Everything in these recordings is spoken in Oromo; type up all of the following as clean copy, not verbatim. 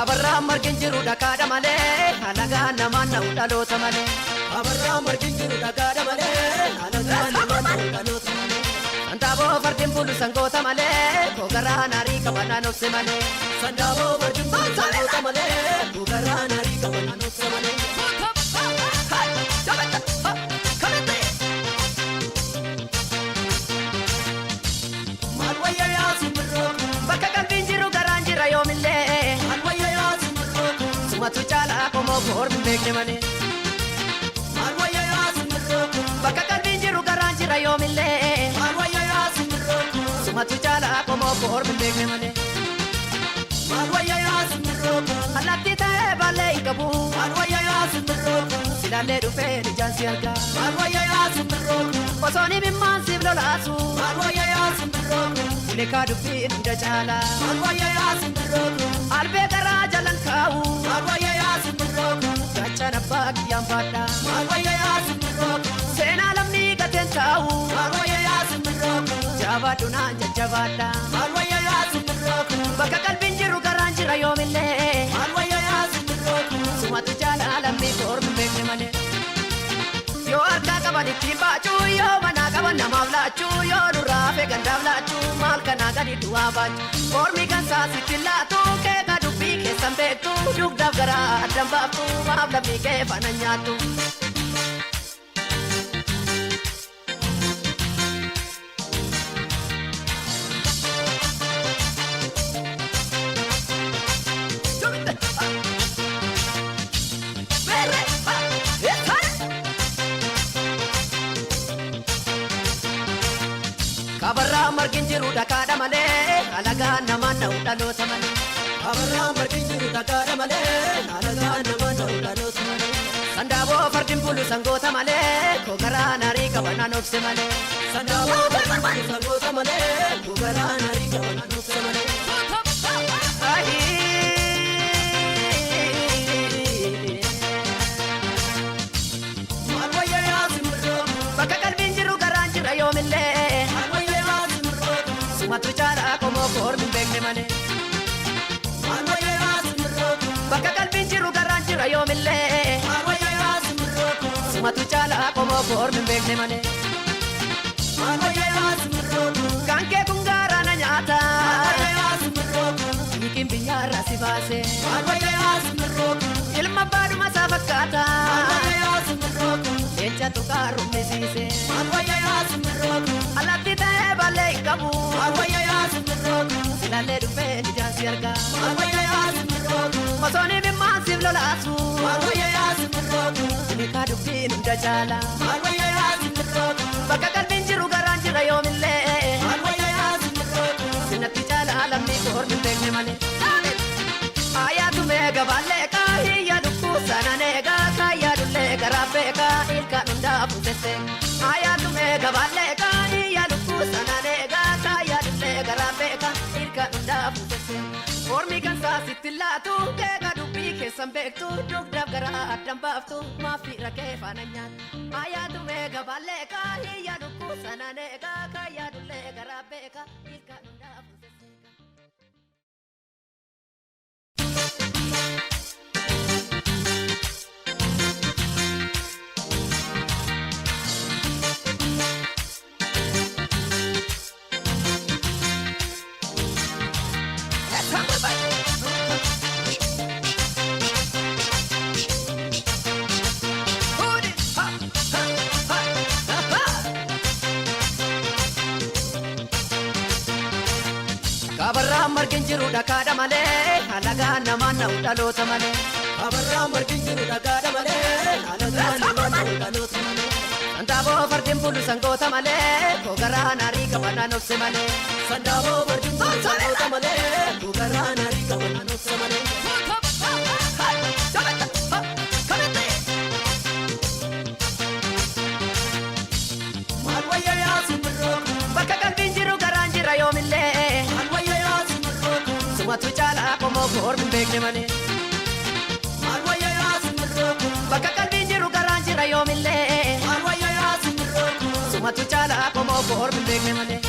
Kabarraa margin jiru dhagaadha malee alagaa namaan na'u dhaloota malee. Kabarraa margin jiru dhagaadha malee alagaa namaan na'u dhaloota malee. Sandaaboo fardin bulu sangoota malee kogaraa naarii qabanaan obse malee. Sandaaboo fardin bulu sangoota malee kogaraa naarii qabanaan obse malee. Maal wayyaa yaa simbirroo bakka qalbiin jiru garaan jira yoomillee. maal wayyaa yaa simbirroo Sumatu caalaa qomoo koormi beekne malee. maal wayyaa yaa simbirroo Bakka qalbiin jiru garaan jira yoomillee. maal wayyaa yaa simbirroo Sumatu caalaa qomoo koormi beekne malee. maal wayyaa yaa simbirroo Allaattii ta'ee baallee hin qabu. maal wayyaa yaa simbirroo Silaallee dhufee ijaan si argaa. maal wayyaa yaa simbirroo Osoo ni mimmaan siif lolaasu. maal wayyaa yaa simbirroo Ulekaa dubbiin hunda caalaa. maal wayyaa yaa simbirroo Albee garaa jalan kaa'u. maal wayyaa yaa simbirroo Gachaan abbaa kiyyaan baadhaa. maal wayyaa yaa simbirroo Seenaa lamni gateen taa'u. maal wayyaa yaa simbirroo Jaabaadhu naan jajjabaadhaa. maal wayyaa yaa simbirroo Bakka qalbiin jiru garaan jira yoomillee. maal wayyaa yaa simbirroo Sumatu caalaa lammii koormi beekne malee. Yoo harkaa qaban ittiin baachuu yoo manaa qaban namaaf laachuu yoo durraa fe gandaaf laachuu maal kanaa gadi du'aa baachuu. Koormi gansaa sitti laatu keeka dubbii keessan beektu dugdaaf garaa addan baaftu maaf lammii kee fana nyaattu. Kabarraa margin jiru dhagaadha malee alagaa namaan na'u dhaloota malee. Kabarraa margin jiru dhagaadha malee alagaa namaan na'u dhaloota malee. Sandaaboo fardin bulu sangoota malee kogaraa naarii qabanaan obse malee. Sandaaboo fardin bulu sangoota malee kogaraa naarii qabanaan obse malee. Maal wayyaa yaa simbirroo Bakka qalbiin jiru garaan jira yoomillee. maal wayyaa yaa simbirroo Sumatu caalaa qomoo koormi beekne malee. maal wayyaa yaa simbirroo Bakka qalbiin jiru garaan jira yoomillee. maal wayyaa yaa simbirroo Sumatu caalaa qomoo koormi beekne malee. maal wayyaa yaa simbirroo Kan kee kun gaaraana nyaata. maal wayyaa yaa simbirroo Hiikin biyyaarraa si baase. maal wayyaa yaa simbirroo Ilma baadhuma isaa fakkaata. maal wayyaa yaa simbirroo Leenca tuqaa rummisiise. maal wayyaa yaa simbirroo Allaattii ta'ee baallee hin qabu. maal wayyaa yaa simbirroo Silaallee dhufee ijaan si argaa. maal wayyaa yaa simbirroo Osoo ni mimmaan siif lolaasu. maal wayyaa yaa simbirroo Ulekaa dubbiin hunda caalaa. maal wayyaa yaa simbirroo Bakka qalbiin jiru garaan jira yoomillee. maal wayyaa yaa simbirroo Sinatti caalaa lammii koormi hin beekne malee. Ayaatu meeqa baalleeqaa hiyya dukkuu sanaan eegaa kaayyaa dullee garaa beekaa ilkaan hundaa fuutesse. Ayaatu meeqa baalleeqaa hiyya dukkuu sanaan eegaa kaayyaa dullee garaa beekaa ilkaan hundaa fuutesse. Ormi gansaa sitti laatu keeka dubbii keessan beektu dugdaaf garaa addan baaftu maafi rakkee faana nyaatu. Ayaatu meeqa baalleeqaa hiyya dukkuu sanaan eegaa kaayyaa dullee garaa beekaa ilkaan hundaa fuutesse. Kabarraa margin jiru dhagaadha malee alagaa namaan na'u dhaloota malee. Kabarraa margin jiru dhagaadha malee alagaa namaan na'u dhaloota malee. Sandaaboo fardin bulu sangoota malee kogaraa naarii qabanaan obse malee. Sandaaboo fardin bulu sangoota malee kogaraa naarii qabanaan obse malee. Maal wayyaa yaa simbirroo Bakka qalbiin jiru garaan jira yoomillee. maal wayyaa yaa simbirroo Sumatu caalaa qomoo koormi hin beekne malee. maal wayyaa yaa simbirroo Bakka qalbiin jiru garaan jira yoomillee. maal wayyaa yaa simbirroo Sumatu caalaa qomoo koormi hin beekne malee.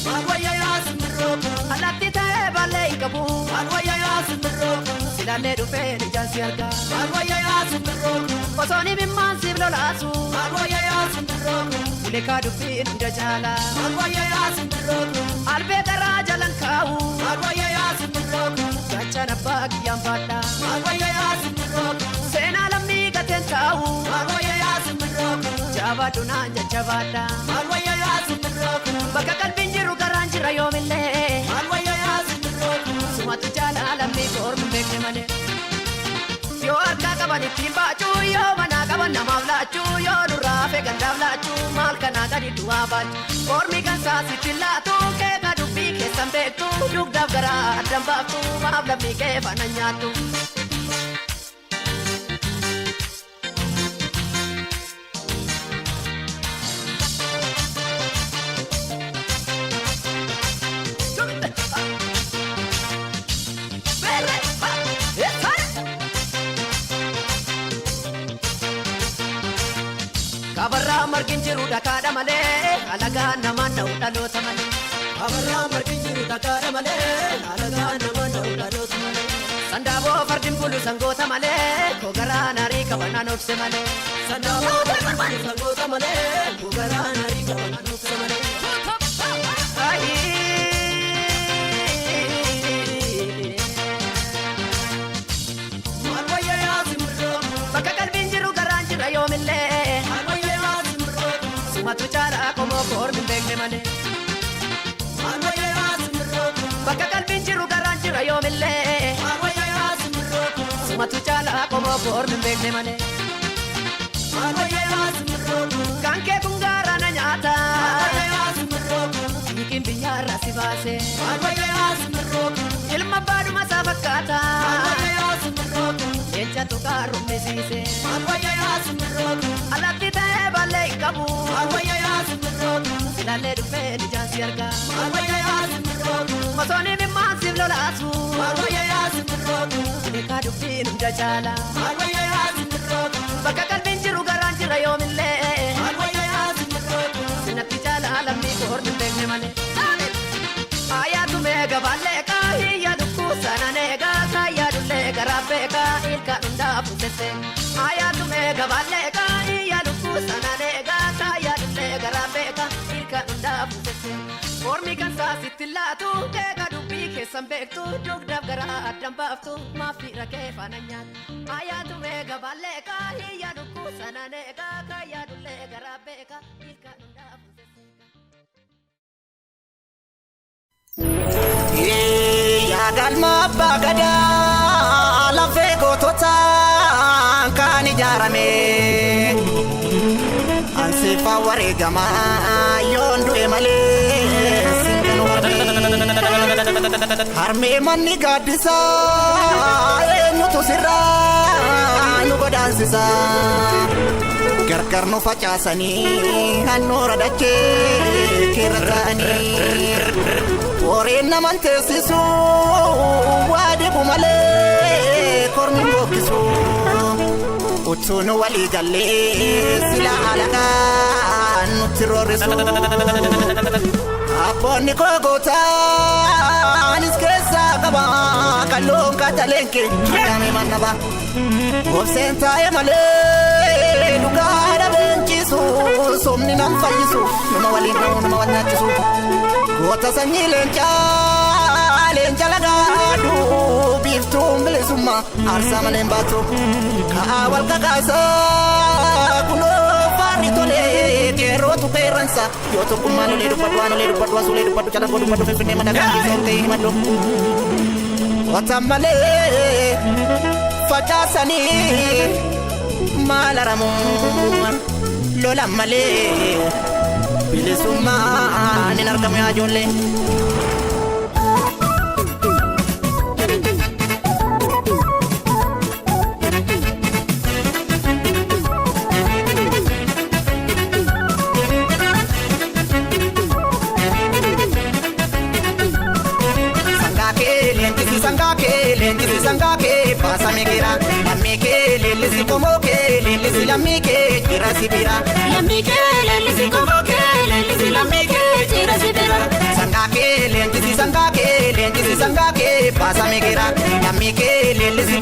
maal wayyaa yaa simbirroo Allaattii ta'ee baallee hin qabu. maal wayyaa yaa simbirroo silaalee dhufee ijaan si argaa. Maal wayyaa yaa simbirroo. Osoo ni mimmaan siif lolaasu. Maal wayyaa yaa simbirroo. Ulekaa dubbiin hunda caalaa. Maal wayyaa yaa simbirroo. Albee garaa jalan kaa'u. Maal wayyaa yaa simbirroo. Gaachaan abbaa kiyyaan baadhaa. Maal wayyaa yaa simbirroo. Seenaa lammii gateen taa'u. Maal wayyaa yaa simbirroo. Jabaadhu naan jajjabaadhaa. Maal wayyaa yaa simbirroo. Bakka qalbiin jiru garaan jira yoomillee. Maal wayyaa yaa simbirroo. Sumatu jaalaa lammii koormu beekne malee. Yoo harkaa qaban ittiin baachuu yoo manaa qaban namaaf laachuu yoo nurraa hafe gandaaf laachuu maal kanaa gadi du'aa baachuu koormi kan saasitti laatu keeka dubbii keessan beektu dugdaaf garaa addan baaftu maaf lammii kee fana nyaattu. Kabarraa margin jiru dhakaadha malee alagaan namaan na'u dhaloota malee. Kabarraa margin jiru dhakaadha malee alagaan namaan na'u dhaloota malee. Sandaaboo fardin bulu sangoota malee kogaraa narii qabanaan obse malee. Sandaaboo fardin bulu sangoota malee kogaraa narii qabanaan obse malee. Maal wayyaa yaa simbirroo. Bakka qalbiin jiru garaan jira yoomillee. Sumatu caalaa qomoo koormi beekne malee. Maal wayyaa yaa simbirroo. Bakka qalbiin jiru garaan jira yoomillee. Maal wayyaa yaa simbirroo. Sumatu caalaa qomoo koormi beekne malee. Maal wayyaa yaa simbirroo. Kan kee kun gaara na nyaata. Maal wayyaa yaa simbirroo. Hiikin biyyaarraa si baase. Maal wayyaa yaa simbirroo. Ilma baadhuma isaa fakkaata. Maal wayyaa yaa simbirroo. Leenca tuqaa rummisiise. Maal wayyaa yaa simbirroo. Alatti ta'ee ballee hin qabu. Maal wayyaa yaa simbirroo. Silaalee dhufee ijaan si argaa. Maal wayyaa yaa simbirroo. Osoo ni mimmaan siif lolaasu. Maal wayyaa yaa simbirroo. Ulekaa dubbiin hunda caalaa. Maal wayyaa yaa simbirroo. Bakka qalbiin jiru garaan jira yoomillee. Maal wayyaa yaa simbirroo. Sinatti caalaa lammii koormi beekne malee. Ayaatu meeqa baallee kaahiyya lukkuu sana neegaa kaayyadullee garaa beekaa ilkaan hundaa fuutesse. Ayaatu meeqa baallee kaahiyya lukkuu sana neegaa kaayyadullee garaa beekaa ilkaan hundaa fuutesse. Koormi kan saasitti laatu keeka dubbii keessan beektu dugdaaf garaa addan baaftu maafi rakkee faana nyaatu. Ayaatu meeqa baallee kaahiyya lukkuu sana neegaa kaayyadullee garaa beekaa ilkaan hundaa fuutesse. Galma abbaa gadaa lafee goototaan kan ijaarame anseefa wareegamaa yoon du'e malee sinqanu harmee manni gaaddisaa eenyutu sirraa nu godaansisaa gargar nu facaasanii hannoora dachee keerra ta'anii Wareen naman teessisu waa dhibu malee kormi bokkisu utuun walii gallee sila alagaan nutti roorrisu abboonni koo gootaanis keessaa qaba kalloon kataleenke jedhame mannaba obseen taa'e malee dhugaa dhabeenchisu somni nam fayyisu nama waliin ta'uu nama wal nyaachisu goota sanyii leenca lagaadhu biiftuun bilisummaa aarsaa malee hin baatu ka'aa wal kakaasaa kunoo faarri tolee qeerrootu qeerransa yoo tokkummaa lolee dubbadhu waan olee dubbadhu asuulee dubbadhu calaqoo dubbadhu finfinnee madagaa keessoo ta'e himadhu wata malee facaasanii maal aramuun lolan malee bilisummaan hin argamu yaa ijoollee. Leenjisi sangaakee baasame gira lammikee leellisi komookee leellisi lammikee jira sibira lammikee leellisi komookee leellisi lammikee jira sibira sangaakee leenjisi sangaakee baasame gira lammikee leellisi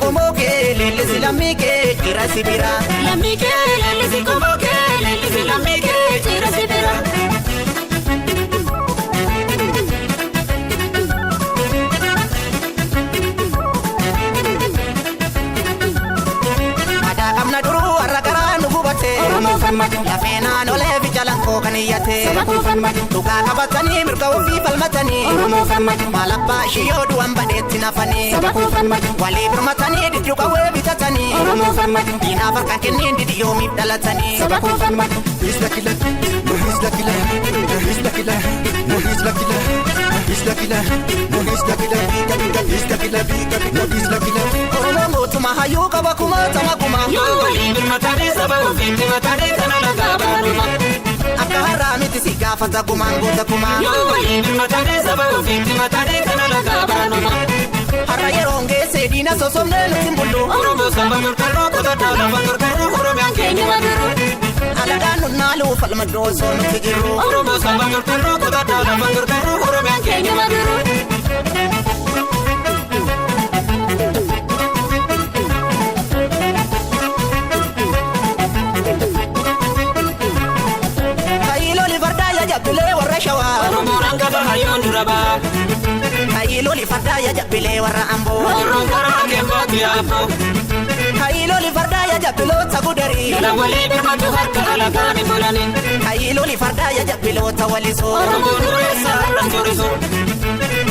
lamike jira sibira lamike lelisi komoke lelisi lamike jira sibira ada kamna duru aragara nububate oromo fammatu lafena nole bijalanko kaniyate sabaku fammatu tuka kabatani mirka ufi falmatani oromo fammatu malappa shiyodu ambadetti nafani sabaku fammatu wali birmatani dijuka we bitatani oromo fammatu ina farkan kennin didiyomi dalatani sabaku fammatu He's lucky lad, no he's lucky lad, no he's lucky lad, no he's lucky lad, he's lucky lad, no he's lucky lad, he's lucky lad, no he's lucky lad. oromo motuma hayu kabakuma tamakuma yo wali birmatani sabaku finti matani kanala gabaruma akka haramiti sigafata kumangota kuma yo wali birmatani sabaku finti matani kanala gabaruma harra yeronge sedina sosomne nutimbulu oromo sabaku karo kota tala bandur karo oromo kenya maduru aladanu nalu falmado so nutigiru oromo sabaku karo kota tala bandur karo oromo kenya maduru kayilo li farda ya jabile warra shawa oromo rangaba hayon duraba kayilo li farda ya jabile warra ambo oromo karake fakiapo kayilo li farda ya jabilo tagudari la wali birmatu harka ala kami bulani kayilo li farda ya jabilo tawaliso oromo nuresa rasturiso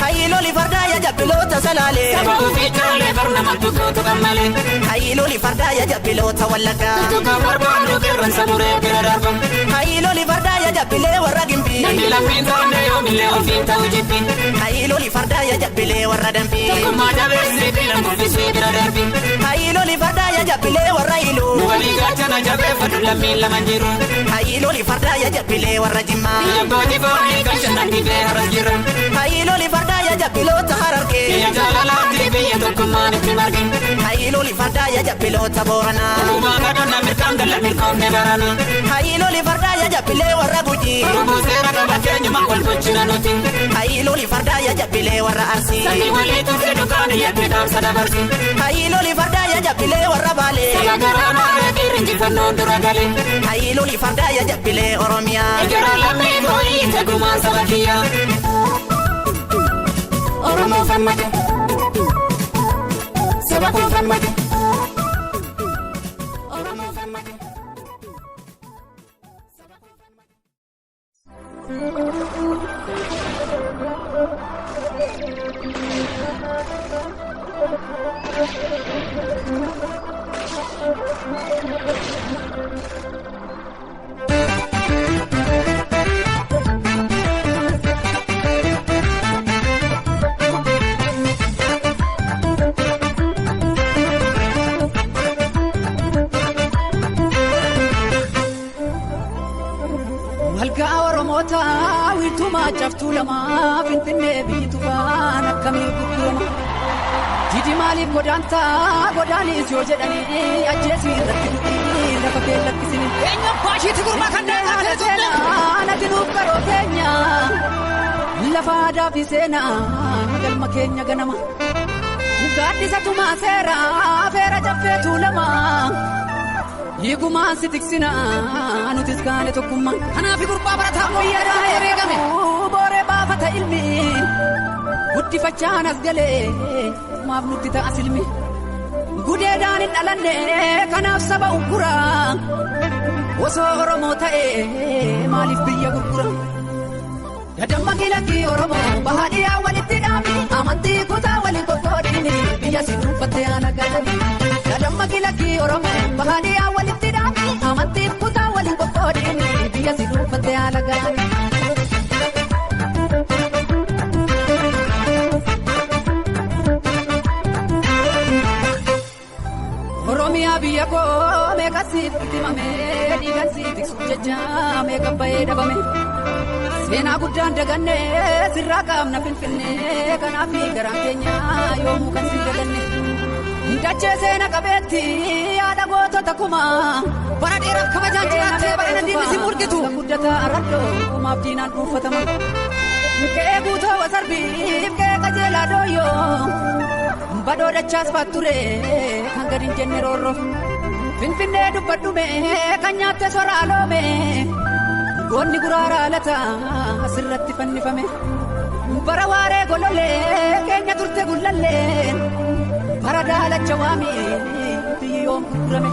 kayilo li farda ya jabilo tasalale sabaku fitale barnamatu kotu kamale kayilo li farda ya jabilo tawallaga tuka warbanu kirran sabure kiradarba kayilo li farda ya jabile warra gimbi nandi lapinta neyo mile ofinta ujipi kayilo li farda ya jabile warra dambi kuma jabesi bilan kulfisi biradarbi kayilo li farda ya jabile warra ilu wali gachana jabe fadula mila manjiru kayilo li farda ya jabile warra jimma yabati fari gachana dibe harasjira kayilo li farda ya jabilo tahararke ya jalala dibe ya tokumani timargi kayilo li farda ya jabilo taborana kuma gadana mirkandala mirkomne barana kayilo li farda ya jabile warra guji oromo sera kabakenya makol kuchina noti kayilo li farda ya jabile warra arsi sani wali tuke dukani ya bedam sadabarsi kayilo li farda ya jabile warra bale sabagarana rebirinji fannon duragale kayilo li farda ya jabile oromia ejara lami koi teguman sabakia oromo fammatu sabaku fammatu oromo fammatu Malkaa Oromootaa wiirtumaa caftuu lamaa Finfinnee biyyi tufaan akkamiin gurgurama. Didi maaliif godaantaa godaanis yoo jedhanii ajjeesii irratti du'ii lafa kee lakkisini. Eenyuun baashiitti gurmaa kanneen haala seenaa natti nuuf qaroo keenya. Lafa aadaa fi seenaa galma keenya ganama. Gaaddisa tumaa seeraa feera jaffeetuu lamaa. Hiikumaan si tiksinaa nutis kaane tokkummaa. Kanaafi gurbaa barataa mooyyaadhaa ereegame. Booree baafata ilmi guddifachaan as galee maaf nutti ta'a silmi. Gudeedhaan hin dhalanne kanaaf saba ugguraa. Osoo Oromoo ta'ee maaliif biyya gurgura. Dadamma kilakii Oromoo bahaadhiyaa walitti dhaabni. Amantii kutaa waliin qoqqoodini biyya si dhuunfattee haala galani. Dadamma kilakii Oromoo bahaadhiyaa walitti dhaabni. Amantii kutaa waliin qoqqoodini biyya si dhuunfattee haala galani. Oromiyaa biyya koo meeqa siif itimamee dhiigan siif tiksuuf jecha meeqa bahee dhabame. Seenaa guddaan dagannee sirraa qaamna Finfinnee kanaaf ni garaan keenya yoomuu kan si daganne. Dachee seena qabeetti yaada gootota kumaa bara dheeraaf kabajaan jiraattee bara nandiinni si murgitu. Guddataa arraddoo kumaaf diinaan dhuunfatama. Kee guutoo wasarbiif kee qajeelaa dooyyoo badoo dachaas baatture kan gadi hin jenne roorroof finfinnee dubbadhume kan nyaatte soraaloome goonni guraaraa lata asirratti fannifame bara waaree gololee keenya turte gullallee bara daalacha waamii biyyoon gurgurame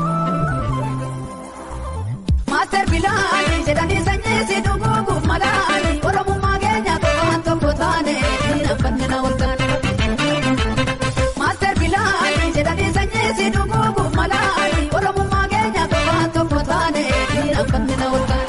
maaster bilaanii jedhanii sanyii si dhuguuguuf malaanii oromummaa keenya waan tokko taane nafanne na waltaane maaster bilaanii jedhanii sanyii si dhuguuguuf malaanii oromummaa keenya waan tokko taane nafanne na waltaane.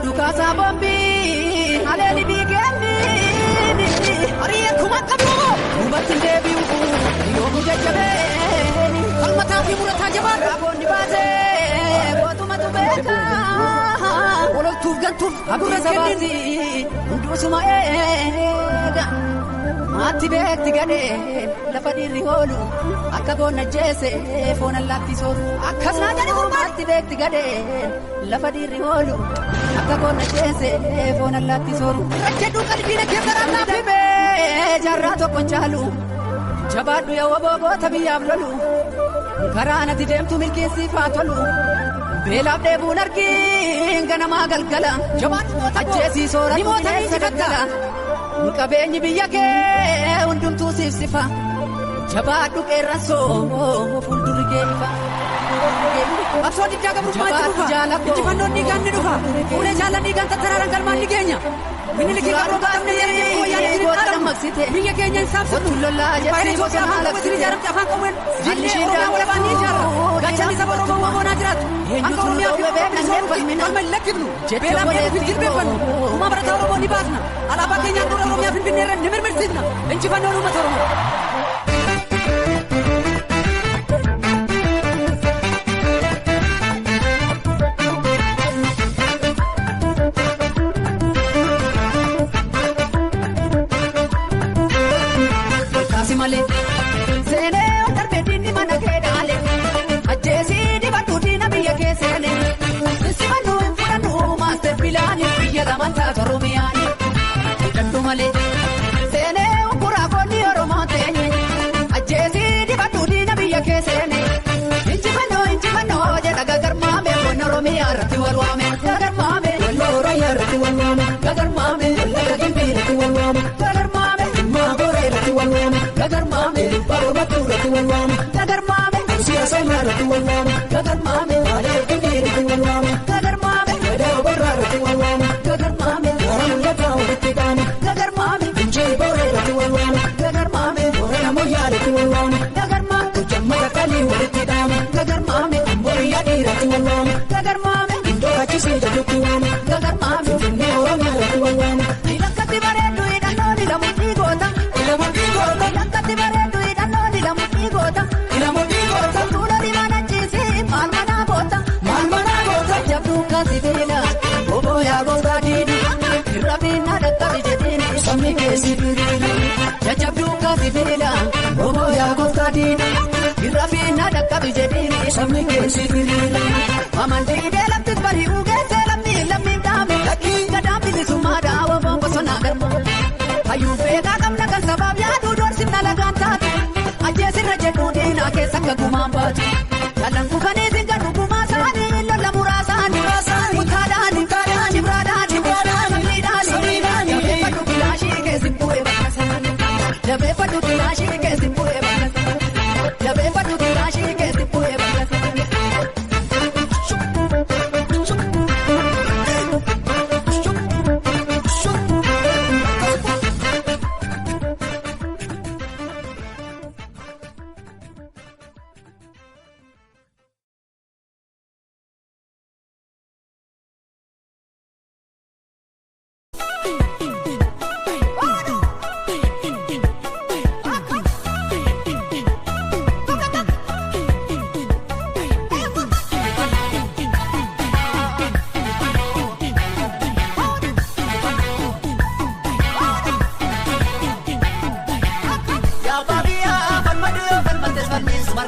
Dukaasa bombii aleeni biigeemni ari'ee kuma qaboo hubatiin deebi'u yoomuu jajjabeeni falmataa fi murataa jabaa raaboonni baasee mootummaatu beekaa waloltuuf gantuuf abura sabaati hunduusuma eega maatti beekti gadhee lafa dhiirri oolu akka goonna jeese foon allaatti sooru akkas naa jedhe maatti beekti gadhee lafa dhiirri oolu akka goonna jeese foon allaatti sooru jedhu qalbiina keessa raannaa fibee jaarraa tokko caalu jabaadhu yoo bogoota biyyaaf lolu karaa natti deemtu milkeessiif haa tolu beelaaf dheebuun argiin ganamaa galgala ajjeesii sooratu bineensa daggala qabeenyi biyya kee hundumtuu siifsifa jabaadhu qeerransoo fuuldurri kee ifa. Absoo diddaa gabrummaatti dhufa injifannoon dhiigaan ni dhufa fuulee jaallan dhiigaan tattaraaraan galmaan ni geenya miniliki qaroo gaafne yeroo fooyyaan isin dhaadhammaqsite biyya keenya hin saamsatu faayina Itoophiyaa afaan qabatanii ijaaramte afaan qawween jillee Oromiyaa walabaan ni ijaarra gachaan isa Oromoo wamoonaa jiraatu akka Oromiyaa fi Oromoo falma hin lakkifnu beelaa beekuuf hin jilbeeffannu uumaa barataa Oromoo ni baasna alaabaa keenyaan dura Oromiyaa Finfinnee irra ni mirmirsiisna injifannoon uummata Oromoo. Seenee darbee diinni mana kee dhaale ajjeesii dibadhu diina biyya kee seene simannu hin fudhannu maaster bilaanii biyya lamantaa Oromiyaanii hidhadhu malee seenee ukkuraa koolli Oromoo teenye ajjeesii dibadhu diina biyya kee seene injifannoo jedha gagarmaame foon Oromiyaa irratti walwaame gagarmaame walla Oromiyaa irratti walwaame gagarmaame walla Gimbii irratti walwaame gagarmaame dhimmaa Booree irratti walwaame gagarmaame baroomatu irratti walwaame gagarmaame siyaasa himaa irratti walwaame gagarmaame aadaa Gimbii irratti walwaame gagarmaame gadaa Oborraa irratti walwaame gagarmaame gara mul'ataa walitti qaame gagarmaame Injii Booree irratti walwaame gagarmaame Boorana Moyyaa irratti walwaame gagarmaame Jammata Kalii walitti dhaame gagarmaame Ambooriyaa irratti walwaame gagarmaame Indoo Hachisii jajuutti waame gagarmaame Finfinnee Oromiyaa irratti walwaame ilakkatti bareeddu hidhannoo ni lamuutii goota ilamuutii goota ilakkatti bareeddu hidhannoo ni lamuutii goota ilamuutii goota tuula dibaana ciisii maal manaa goota jabduu kaasi beela oboo yaa goota diini irra biinna dhaqqabi jedhiini sabni keessi biriiri jajjabduu kaasi beela oboo yaa goota diini irra biinna dhaqqabi jedhiini sabni keessi biriiri amantii deelaftis bari'uu geessee lammiin dhaame gadaan bilisummaa daawwamoo bosonaa garba hayyuu beekaa qabna kan sabaaf yaaduu doorsifna lagaan taatu ajjeesirra jedhuu diinaa keessa akka gumaan baatu jalan kufanii singa dhugumaa isaanii lola muraasaanii mutaadhaan jibraadhaan samiidhaan jabeeffadhu kilaashii keessi bu'ee bakka isaanii jabeeffadhu kilaashii keessi bu'ee bakka isaanii jabeeffadhu kilaashii keessi bu'ee bakka isaanii.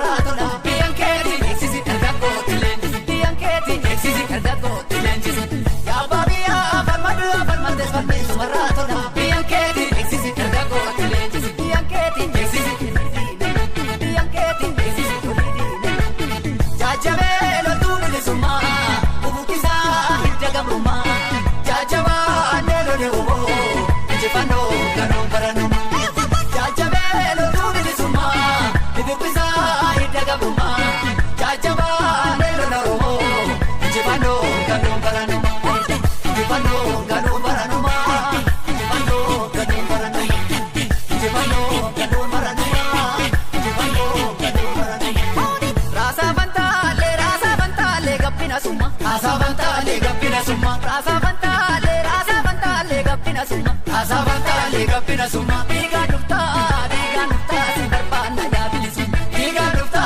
maratola biancheti exisi ergagotti lenjisi biancheti exisi ergagotti lenjisi ya babia farmades farmesu maratola biancheti exisi ergagotti lenjisi biancheti exisi biancheti exisi jajabelo tunile summa ubukisa hiddagamuma jajawa nelo de ubo jefano kanu paranuma jajabelo tunile summa ubukisa hiddagamuma jajawa nelo de ubo jefano kanu paranuma jefano kanu paranuma jefano kanu paranuma jefano kanu paranuma jefano kanu paranuma rasa vantale gappina summa rasa vantale gappina summa rasa vantale gappina summa rasa vantale gappina summa diga nufta si barbana ya bilisumma diga nufta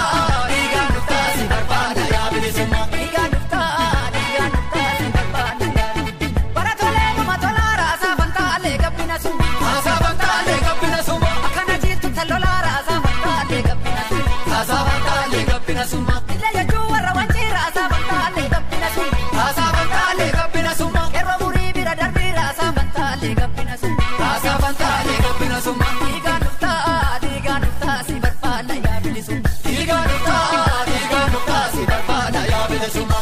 si barbana ya bilisumma diga nufta si barbana ya baratole matola rasa vantale gappina summa akana jitu talola rasa vantale gappina summa illa juwara wanchi rasa vantale gappina summa erro muri bira darbi rasa vantale gappina summa diga nufta si barbana ya bilisumma diga nufta si barbana ya bilisumma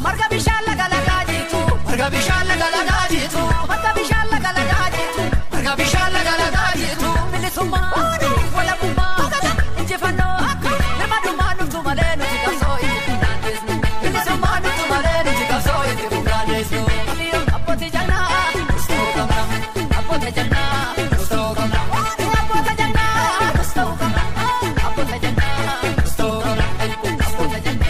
marga bishala galaga jitu marga bishala galaga jitu bilisumma wala bumba jefano nermaduma nuftu malenu tikasoi bilisumma nuftu malenu tikasoi tikugandesno apoti jana gusto kamra apoti jana gusto kamra apoti jana gusto kamra apoti jana gusto kamra apoti jana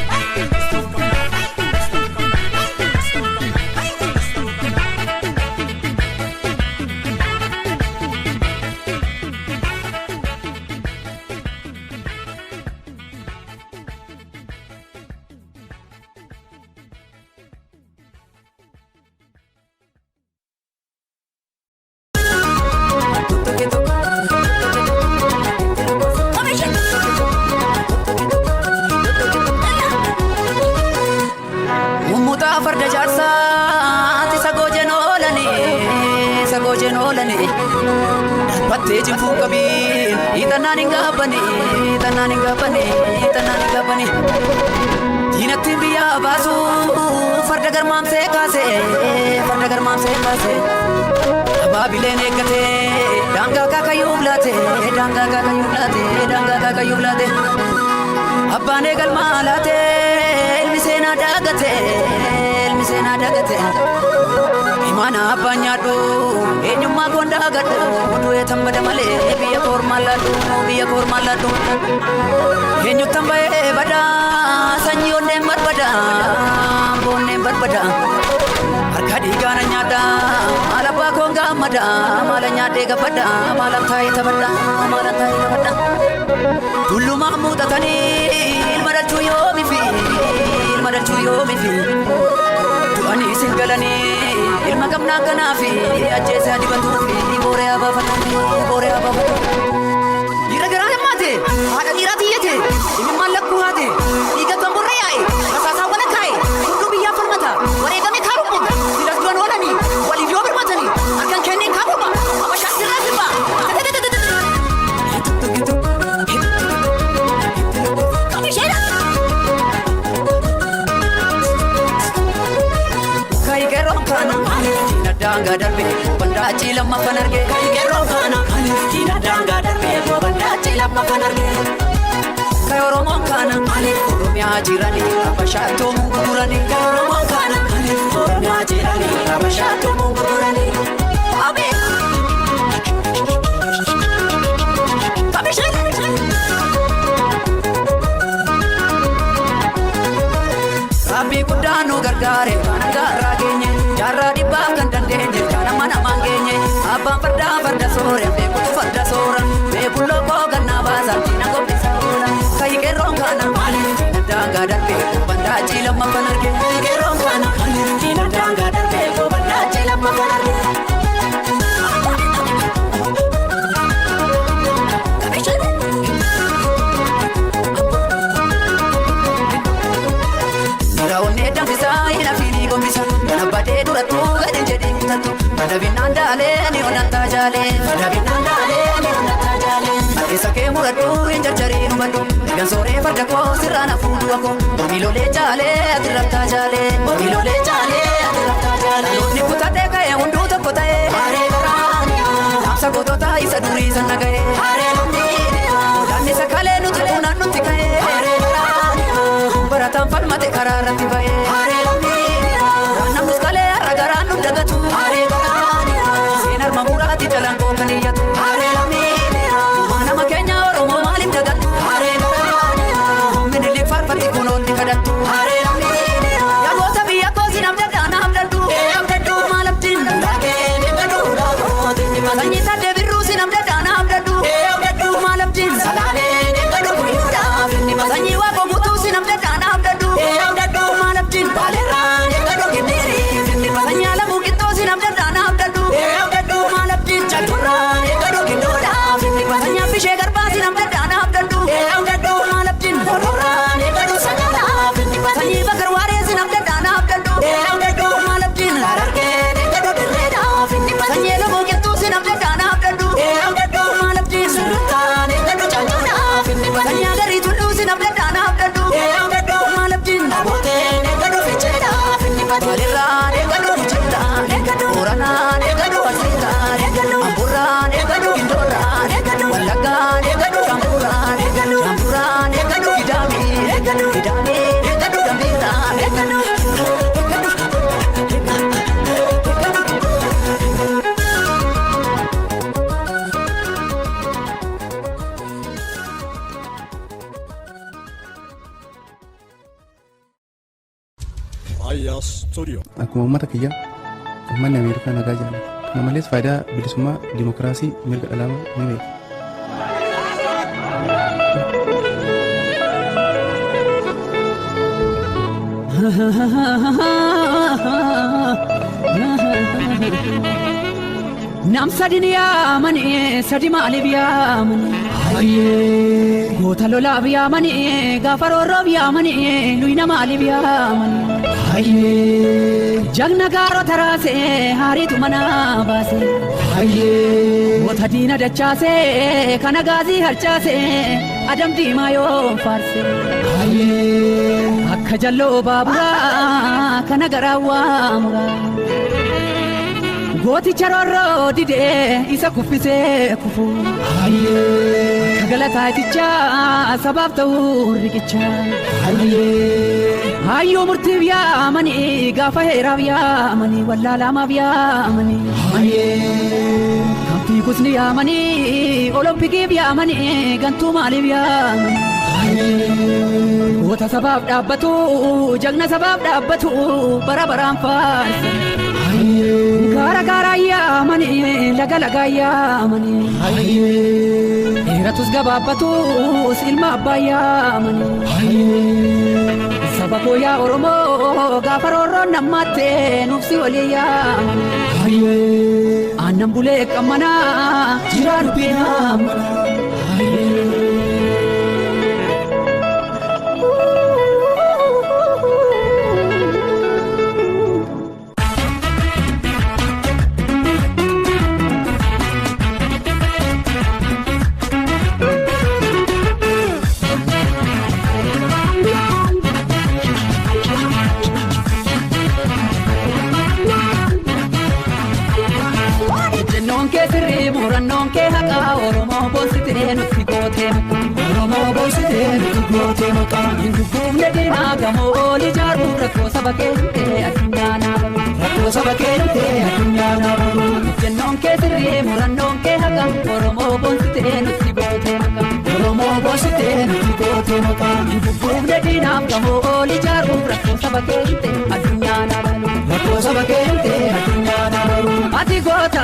Umuta farda jarsa ti sagojen olani batte jifu kabi itanani gabani dinatti biya basu farda garmam se kase babilen ekate danga kakayublate abbane galmalate elmisena dagate imana abanyadu enyumma gonda gadu duwe tambada male biya kormaladu enyu tambaye bada sanyo ne barbada arkadi gana nyada alaba konga mada malanya dega bada malam thai tabada dulu mahmuda tani ilmadachu yomi fi duani singalani ilma gamna kanafi ajesa dibatu fi bore abafatu ira garane mate ada irati yete ini malaku hade iga tambore ai asasa wala kai kundu biya farmata wale game karubu silas duan walani wali yo bermatani akan kene kabuba apa syasira siba kami shera kai gero kana danga darbe banda cilam mafanarge kai gero kana danga darbe banda cilam mafanarge kai oromo kana oromia jirani abashato mungurani kai oromo kana oromia jirani abashato mungurani abe Rabbi kudanu gargare kana garra genye jarra dibba kan dandenye kana mana mangenye abang farda sore be kutu farda sora be bullo ko ganna bazar tina ko besora kai ke rongana danga darbe banda cilam mapanarge kai ke rongana tina danga darbe Madabinaan daalee ni onattaa jaalee. Madabinaan daalee ni onattaa jaalee. Adeessa kee muradhu hin jarjarii hubadhu. Eegan sooree farda koo sirraan hafuudhu akkoo. Mormiilolee jaalee ati rabtaa jaalee. Mormiilolee jaalee ati rabtaa jaalee. Dhaloonni kutadhee ka'ee hunduu tokko ta'ee. Haree garaani. Dhaamsa gootota isa durii sanna ga'ee. Haree lamni. Odaanni sakalee nuti kuunaan nutti ka'ee. Haree garaani. Barataan falmate karaa irratti ba'ee. Haree lamni. Namus kalee har'a garaan nu dagatu. Haree garaani. Seenar mamuraati jalaan koo kan iyyatu. Haree lamni. Nama keenya Oromoo maaliif dagattu? Haree garaani. Miniliif farfatti kunoonni kadhattu. Haree lamni. Yagoota biyya koo si namdadhaa na hamdadhu. Hamdadhu maal abdiin? Laakee deemadhu laakootiin ni mala. Sanyii taddee birruu si namdadhaa na hamdadhu. Hamdadhu maal abdiin? Salaalee deemadhu guyyoodhaaf inni mala. Sanyii waaqoo guutuu si namdadhaa na hamdadhu. Hamdadhu maal abdiin? Baaleerraa deemadhu kinneeriif inni mala. Sanyii alamuu qixxoo si namdadhaa na hamdadhu. Hamdadhu maal abdiin? Jalturraa deemadhu kinnoodhaaf inni mala. Sanyii bishee garbaa si namdadhaa na hamdadhu. Hamdadhu maal abdiin? Bororraa deemadhu sagalaaf inni mala. Sanyii bakar waaree si namdadhaa na hamdadhu. Hamdadhu maal abdiin? Larargee deemadhu dirreedhaaf inni mala. Sanyii lubuu qixxuu si namdadhaa na hamdadhu. Hamdadhu maal abdiin? Sulultaa deemadhu caalchuudhaaf inni mala. Sanyii agarii tulluu si namdadhaa na hamdadhu. Hamdadhu maal abdiin? Abootee deemadhu ficheedhaaf inni mala. Walirraa deemadhu ficheedhaa. Booranaa deemadhu asiirraa. Amburraa deemadhu Indoorraa. Wallaggaa deemadhu Shamburraa. Shamburraa deemadhu Gidaamii. Gidaamii deemadhu Dambiirraa. Akkuma uummata kiyyaa uummanni Ameerikaa nagaa jaalata. Kana malees faayidaa bilisummaa, dimokiraasii, mirga dhala namaa ni beeka. Nam sadin yaamani sadi maaliif yaamani? Goota lolaaf yaamani gaafa roorroof yaamani luyna maaliif yaamani? Jagna gaarota raasee haariitu mana baase. Goota diina dachaase kana gaazii harcaase adam diimaa yoo faarse. Akka jalloo baaburaa kana garaa waamuraa. Gooticha roorroo didee isa kuffisee kufu. Akka galataaticha sabaaf ta'uu riqicha. Hayyuu murtiif yaamani gaafa heeraaf yaamani wallaalaamaaf yaamani. Kan fiigusni yaamani olompikiif yaamani gantuu maaliif yaamani. Goota sabaaf dhaabbatu jagna sabaaf dhaabbatu bara baraan faarsa. Gaara gaara yaamani laga laga yaamani. Dheeratus gabaabbatus ilma abbaa yaamani. Saba koo yaa Oromoo gaafa roorroon nammaattee nuufsi walii yaamani. Aannan bulee qammanaa jiraa dubbii naamana. Murannoon kee haqaa Oromoo boonsitee nutti gootee maqaa. Oromoo boonsitee nutti gootee maqaa. Hindubbumne diinaa gamoo oli ijaaruu rakkoo saba keentee addunyaa naabamu. Rakkoo saba keentee addunyaa naabamu. Jennoon kee sirrii murannoon kee haqaa Oromoo boonsitee nutti gootee maqaa. Oromoo boonsitee nutti gootee maqaa. Hindubbumne diinaa gamoo oli ijaaruu rakkoo saba keentee addunyaa naabamu. Rakkoo saba keentee addunyaa naabamu. Ati goota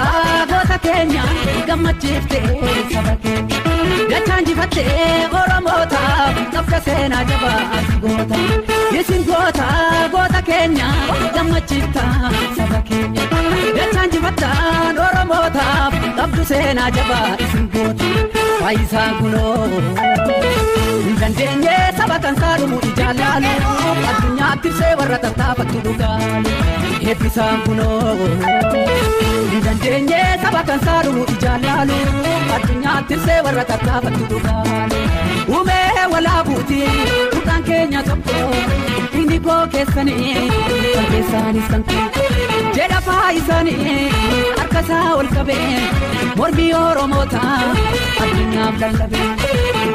keenya gammachiiftee saba keenya dachaan jifattee Oromootaaf qabda seenaa jabaa ati goota. Isin goota keenya gammachiiftaa saba keenya dachaan jifattaan Oromootaaf qabdu seenaa jabaa isin goota. Faayisaan kunoo hin dandeenye saba kan saalumu ijaalaalu addunyaatti ibsee warra tattaafattu dhugaalu. Eebbisaan kunoo dandeenye saba kan saalu ijaalaalu addunyaatti see warra tattaafatu dhugaalu uumee walaabuuti tuqaan keenya tokko inni koo keessanii kan keessaanis kan koo jedha faayisanii harkasaa ol qabee mormii Oromoota addunyaaf lallabee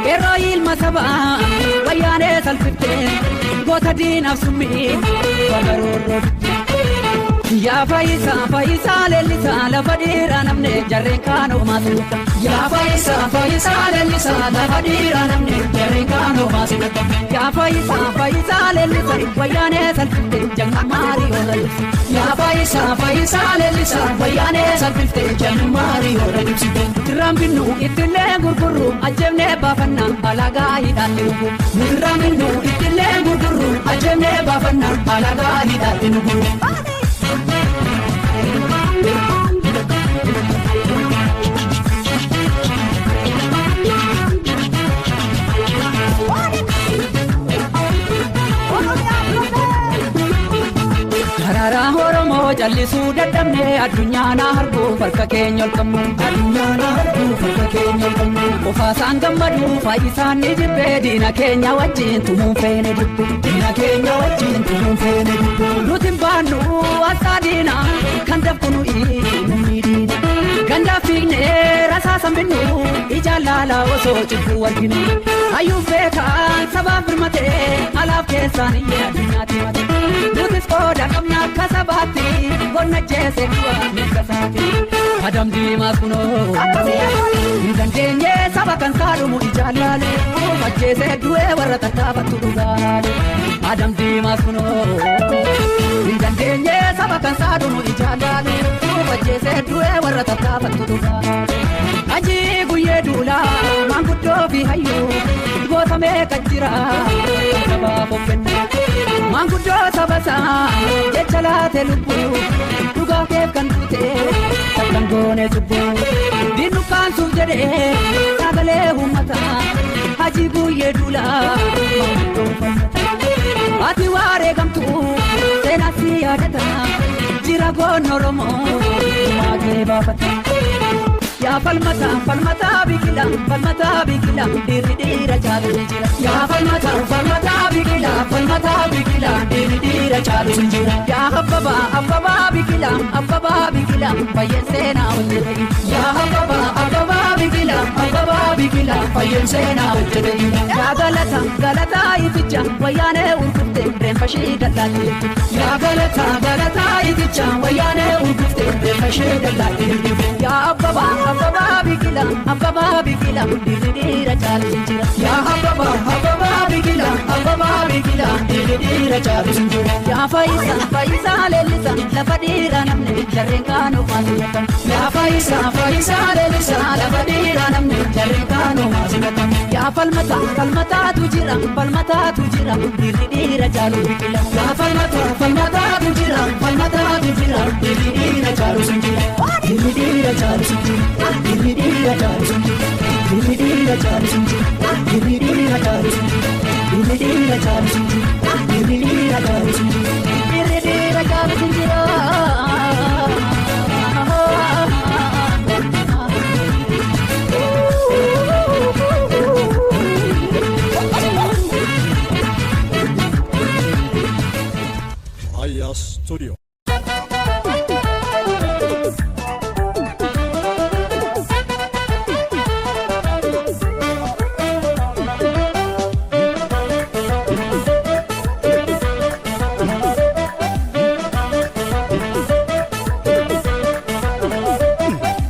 yeroo ilma sabaa wayyaanee salphiftee goota diinaaf summii wagaroorroo yaa fayyisaa leellisaa lafa dhiiraa namne jarreen kaanoo maasirra yaa fayyisaa leellisaa lafa dhiiraa namne jarreen kaanoo maasirra yaa fayyisaa leellisaa wayyaanee salphifte jangan maarii oola ibsi yaa fayyisaa leellisaa wayyaanee salphifte jangan maarii oola ibsi irraan binnu ittillee gurgurru ajjeefnee baafannaa alagaa hidhaatti nugu irraan binnu ittillee gurgurru ajjeefnee baafannaa alagaa hidhaatti nugu Hararaa Oromoo jallisuu dadhabnee addunyaa na arguu farka keenya ol qabnu addunyaa na arguu farka keenya ol qabnu ofaasaan gammadu faayisaan ni jibbee diina keenya wajjin tumuun feene dubbe diina keenya wajjin tumuun feene dubbe nuti hin baannu asaa diina kan dabku nuyi namni diina gandaa fiignee rasaasan binnu ijaan laalaa osoo cibbuu arginu hayyuuf beekaan sabaaf birmatee alaaf keessaan iyyee addunyaatti mate nutis qooda qabna akka sabaatti qonna jeesee du'a mirkasaati adam diimaas kunoo hin dandeenye saba kan saalumu ijaan laalu ajjeesee du'ee warra tattaafattu dhugaalu adam diimaas kunoo hin dandeenye saba kan saalumu ijaan laalu ajjeesee du'ee warra tattaafattu dhugaalu ajii guyyee duulaa maanguddoo fi hayyuu goota meeqa jira sabaaf of kenna maanguddoo sabasaa jecha laate lubbuu dhugaa keef kan tuute takkan goone cubbuu diinnukaan suuf jedhee sagalee uummataa hajii guyyee duulaa maanguddoo falmata ati waaree gamtuu seenaasi yaadata jira goon Oromoo maagee baafata yaa falmataa biqila dhiirri dhiira caalu jira yaa falmataa biqila dhiirri dhiira caalu jira yaa abbabaa biqila fayyeen seenaa hojjete yaa abbabaa biqila fayyeen seenaa hojjete yaa galataa iticha wayyaanee urgufte reenfashii dallaatti yaa galataa iticha wayyaanee urgufte reenfashii dallaatti yaa abbabaa biqila dhiirri dhiira caalu jira yaa abbabaa biqila dhiirri dhiira caalu jira yaa fayyisaa leellisaa lafa dhiiraa namne jarreen kaanoo maasirra yaa fayyisaa leellisaa lafa dhiiraa namne jarreen kaanoo maasirra yaa falmataatu jira dhiirri dhiira caalu biqila yaa falmataatu jira dhiirri dhiira caalu jira dhiirri dhiira caalu jira dhiirri dhiira caalu jira dhiirri dhiira caalu jira dhiirri dhiira caalu jira dhiirri dhiira caalu jira dhiirri dhiira caalu jira dhiirri dhiira caalu jira Aya Studio.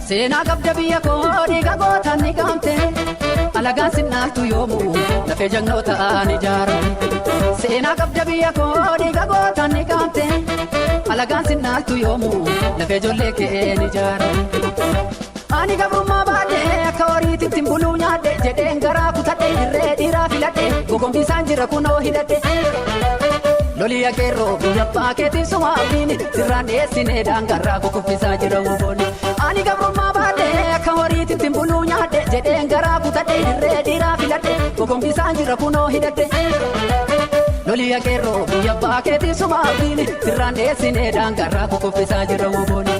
seenaa qabda biyya koo dhiiga gootaan ni gaamte alagaan sinnaatu yoomuu lafee jagnootaan ijaarame seenaa qabda biyya koo dhiiga gootaan ni gaamte alagaan sinnaatu yoomuu lafee ijoollee keen ijaarame ani gabrummaa baadhee akka horiititti buluu nyaadhe jedheen garaa kutadhe irree dhiiraa filadhe gogombisaan jira kunoo hidhadhe lolii akeerroo biyya paakeetiin sumaafini sirraan dhiyeessinee daangarraa kukuffisaa jira woboonni ani gabrummaa baadhee akka horiititti buluu nyaadhe jedheen garaa kutadhe irree dhiiraa filadhe gogombisaan jira kunoo hidhadhe lolii akeerroo biyya paakeetiin sumaafini sirraan dhiyeessinee daangarraa kukuffisaa jira woboonni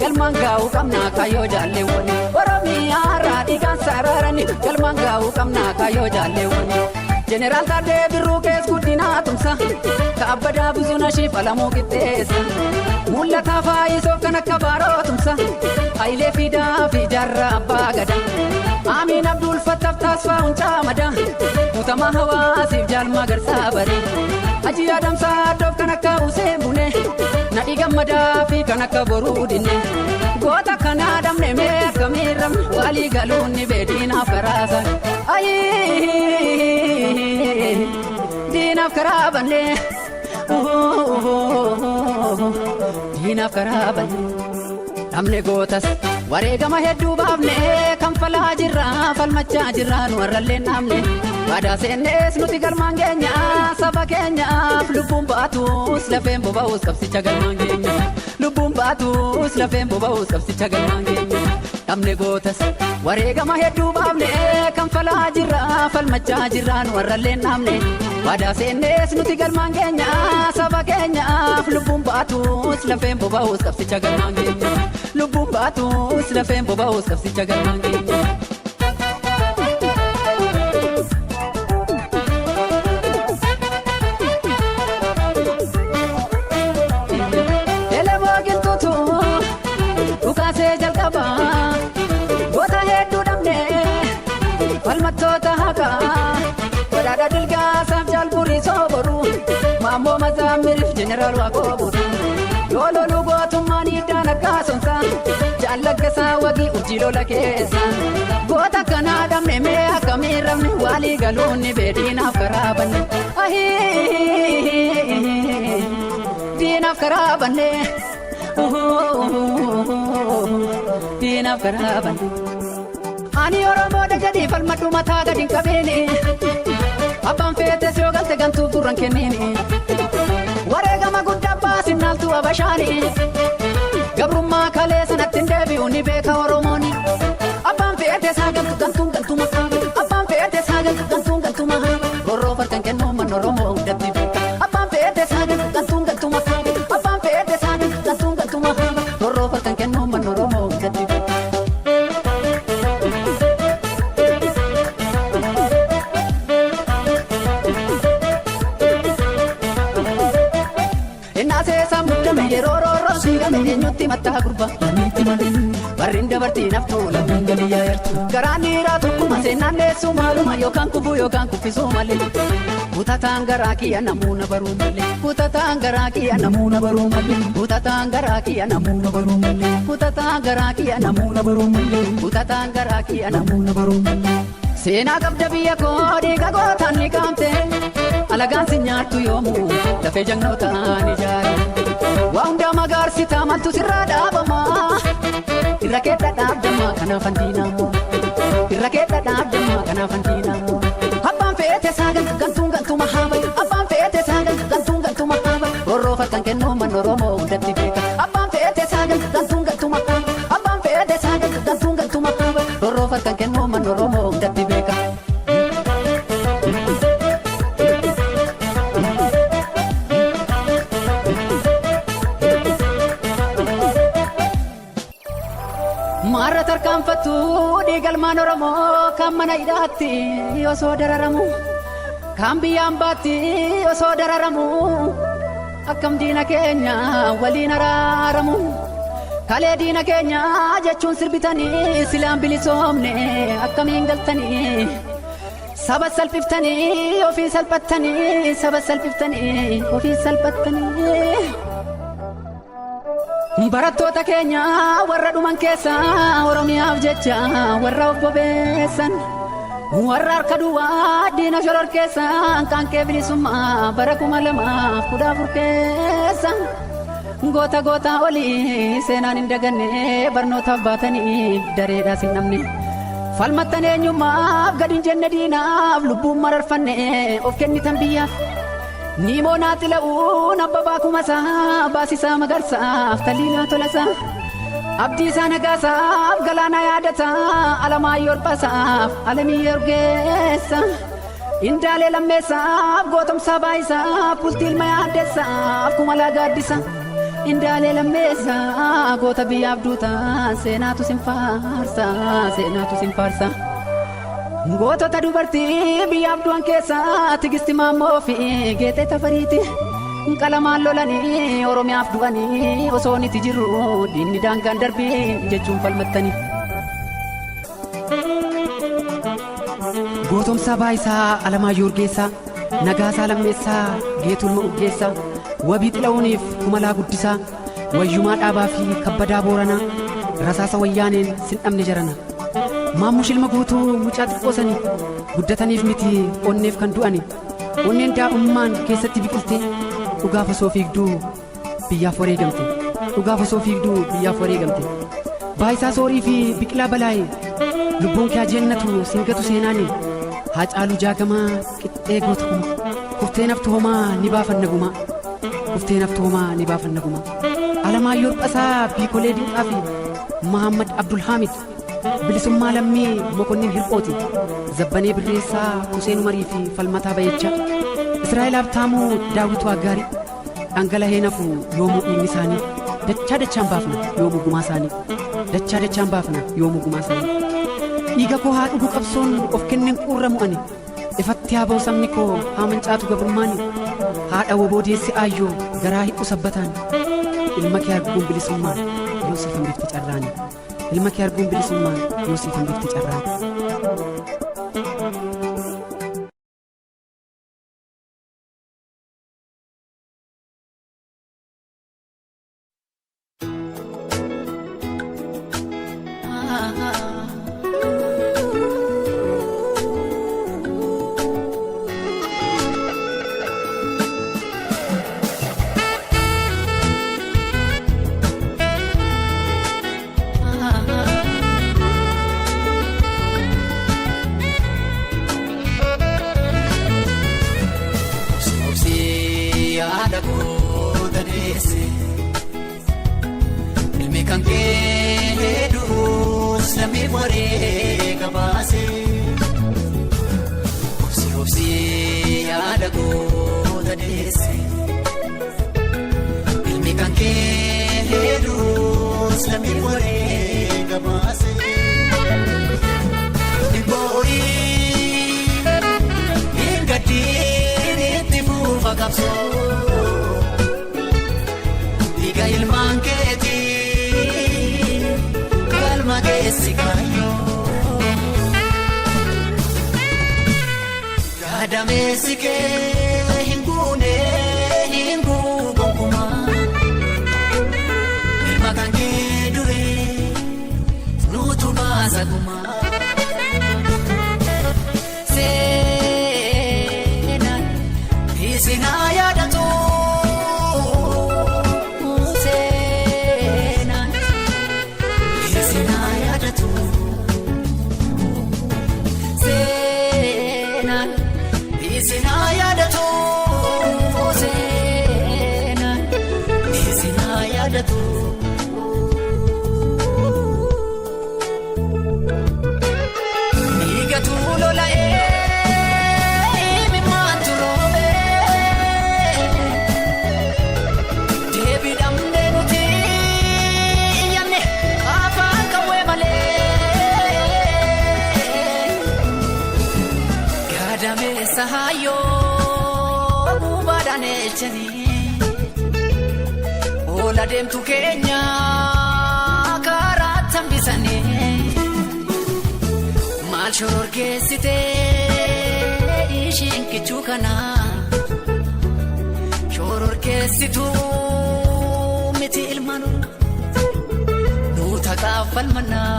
galmaan gaa'uu qabnaa kaayoo jaalleewwan Oromiyaa irraa dhiigaan saraarani galmaan gaa'uu qabnaa kaayoo jaalleewwan Jeneraal Taadee Birruu kees guddinaa tumsa kaabbadaa buzuna shiif alamuu qixxeessa mul'ataa faayisoof kan akka baaroo tumsa Hayilee Fiidaa fi Jaarraa Abbaa Gadaa Amiin Abdul Fattaaf Taasfaa Huncaa Madaa Mutamaa Hawaasiif Jaalmaa Garsaa Baree Hajii Adamsaa Doof kan akka Useen Bunee Nadhii Gammadaa fi kan akka Boruu Dinnee Goota kanaa dhabne mee akkamii rabne walii galuun ni beediinaaf karaasa diinaaf karaa banne diinaaf karaa banne dhabne gootas wareegama hedduu baafne kan falaa jirra falmachaa jirra nu warrallee dhabne waadaa seennees nuti galmaan keenya saba keenyaaf lubbuun baatus lafeen boba'us qabsicha galmaan keenya lubbuun baatus lafeen boba'us qabsicha galmaan keenya dhabne gootas wareegama hedduu baafne kan falaa jirra falmachaa jirra nu warrallee dhabne waadaa seennees nuti galmaan keenya saba keenyaaf lubbuun baatus lafeen boba'us qabsicha galmaan keenya lubbuun baatus lafeen boba'us qabsicha galmaan keenya Elemoo giltuutu dhukaasee jalqaba goota hedduu dhabne falmattoota haqaa Wadaadha Dilgaasaaf Jaalburii Sooboruu Maammoo Mazaamiriif Jeneraal Waaqoobuutu yoo loluu gootummaan hiddaan akkaasonsa Jaallaggasaa Wagii urjii lola keessa goota kanaa dhabne mee akkamii rabne walii galuun ni beediinaaf karaa banne diinaaf karaa banne diinaaf karaa banne Ani Oromoodha jedhii falmadhu mataa gadi hin qabeeni Abbaan feetes yoo galte gantuuf gurran kenniini wareegama guddaa baasinaaltu abashaani gabrummaa kalee sanatti hin deebi'u ni beeka Oromooni Abbaan feetes haa galtu gantuun galtuma Abbaan feetes haa galtu gantuun galtuma Rorroo farkan kennuu man Oromoo hundatti beeka Abbaan feetes haa galtu gantuun galtuma Abbaan feetes haa galtu gantuun galtuma Rorroo farkan kennuu man Oromoo hundatti beeka yeroo roorroon siigame eenyutti mattaa gurba lammiitti malee warreen dabartii naftuu lammiin galii yaayartu garaan dhiiraa tokkuma seenaan dheessuu maaluma yookaan kufuu yookaan kuffisuu malee kutataan garaa kiyya namuuna baruu malee kutataan garaa kiyya namuuna baruu malee kutataan garaa kiyya namuuna baruu malee kutataan garaa kiyya namuuna baruu malee kutataan garaa kiyya namuuna baruu malee seenaa qabda biyya koo dhiiga gootaan ni qaamte alagaan si nyaattu yoomuu lafee jagnootaan ijaare waa hundaa magaarsita maltu sirraa dhaabama irra keedha dhaabdama kanaaf handiinaamu irra keedha dhaabdama kanaaf handiinaamu abbaan feete saagal gantuun gantuma haabay abbaan feete saagal gantuun gantuma haabay rorroo farkan kennuu man Oromoo hundatti beeka abbaan feete saagal gantuun gantuma haabay abbaan feete saagal gantuun gantuma haabay rorroo farkan kennuu man Oromoo hundatti beeka Marra tarkaanfattu dhiigalmaan Oromoo kan mana hidhaatti osoo dararamu kan biyyaan baatti osoo dararamu akkam diina keenya waliin araaramu kalee diina keenya jechuun sirbitanii silaan bilisoomne akkamiin galtanii saba salphiftanii ofii salphattanii saba salphiftanii ofii salphattanii barattoota keenya warra dhuman keessa Oromiyaaf jecha warra of bobeessan warra harka duwwaa diina shoror keessa qaanqee bilisummaa bara 2014 keessa goota goota olii seenaan hin daganne barnootaaf baatanii dareedhaas hin dhabne falmattan eenyummaaf gad hin jenne diinaaf lubbuun mararfanne of kennitan biyyaaf Nimo natila'uun abbabaa kumasaa baasisaa magarsaaf taliilaa tolasaa abdiisaa nagaasaaf galaanaa yaadataa alamaayyoo orbasaaf alamii yorgeessa indaalee lammeessaaf gootomsaa baayisaaf bultii ilma yaaddeessaaf kumalaa gaaddisa indaalee lammeessaa goota biyyaaf duutaa seenaatu sin faarsa gootota dubartii biyyaaf du'an keessaa Tigisti Maammoo fi Geexee Tafariiti qalamaan lolanii Oromiyaaf du'anii osoo niti jirru diinni daangaan darbiin jechuun falmattanii gootomsaa Baayisaa Alamaayyoo Urgeessaa Nagaasaa Lammeessaa Geetulma Urgeessaa Wabii Xila'uuniif Kumalaa Guddisaa Wayyumaa Dhaabaa fi Kabbadaa Booranaa rasaasa wayyaaneen sin dhabne jarana Maammush Ilma Guutuu mucaa xiqqoosanii guddataniif miti onneef kan du'ani onneen daa'ummaan keessatti biqilte dhugaaf osoo fiigduu biyyaaf wareegamte Baayisaa Soorii fi Biqilaa Balaayee lubbuun kee jennatu singatu seenaani Haacaaluu Jaagamaa qixxee gootuma kuftee naftu homaa ni baafanna gumaa Alamaayyoo Hirphasaa Biikolee Dinqaa fi Mahammad Abdul Haamid bilisummaa lammii Mokonnin Hirphooti Zabbanee Birreessaa Huseen Umarii fi Falmataa Bayeechaa Israa'el Habtaamuu Daawwituu Aggaarii dhangala'ee nafu yoomuu dhiigni isaanii dachaan baafna yoomuu gumaa isaanii dhiiga koo haa dhugu qabsoon of kenneen quurra mu'ani ifatti haa ba'u sabni koo haa mancaatu gabrummaani haadha woboo deessi aayyoo garaa hidhu sabbataan ilma kee arguun bilisummaan Yoosiif hin bifti carraani Diga ilmaan keetii galma keessi kaayyoo yaadameessi kee hin guunee gonkumaa ilma kan kee duree nuutu baasa gumaa. Seenaa yaadatu seenaa yaadatu seenaa yaadatu seenaa yaadatu dhiigatu lola'ee. Sahaayoo gubaadhaan ejjanii oola deemtu keenya karaa tambisanii maal shororkeessitee ishiin kichuu kanaa shororkeessituu miti ilmaan nuuta qaafalmannaa.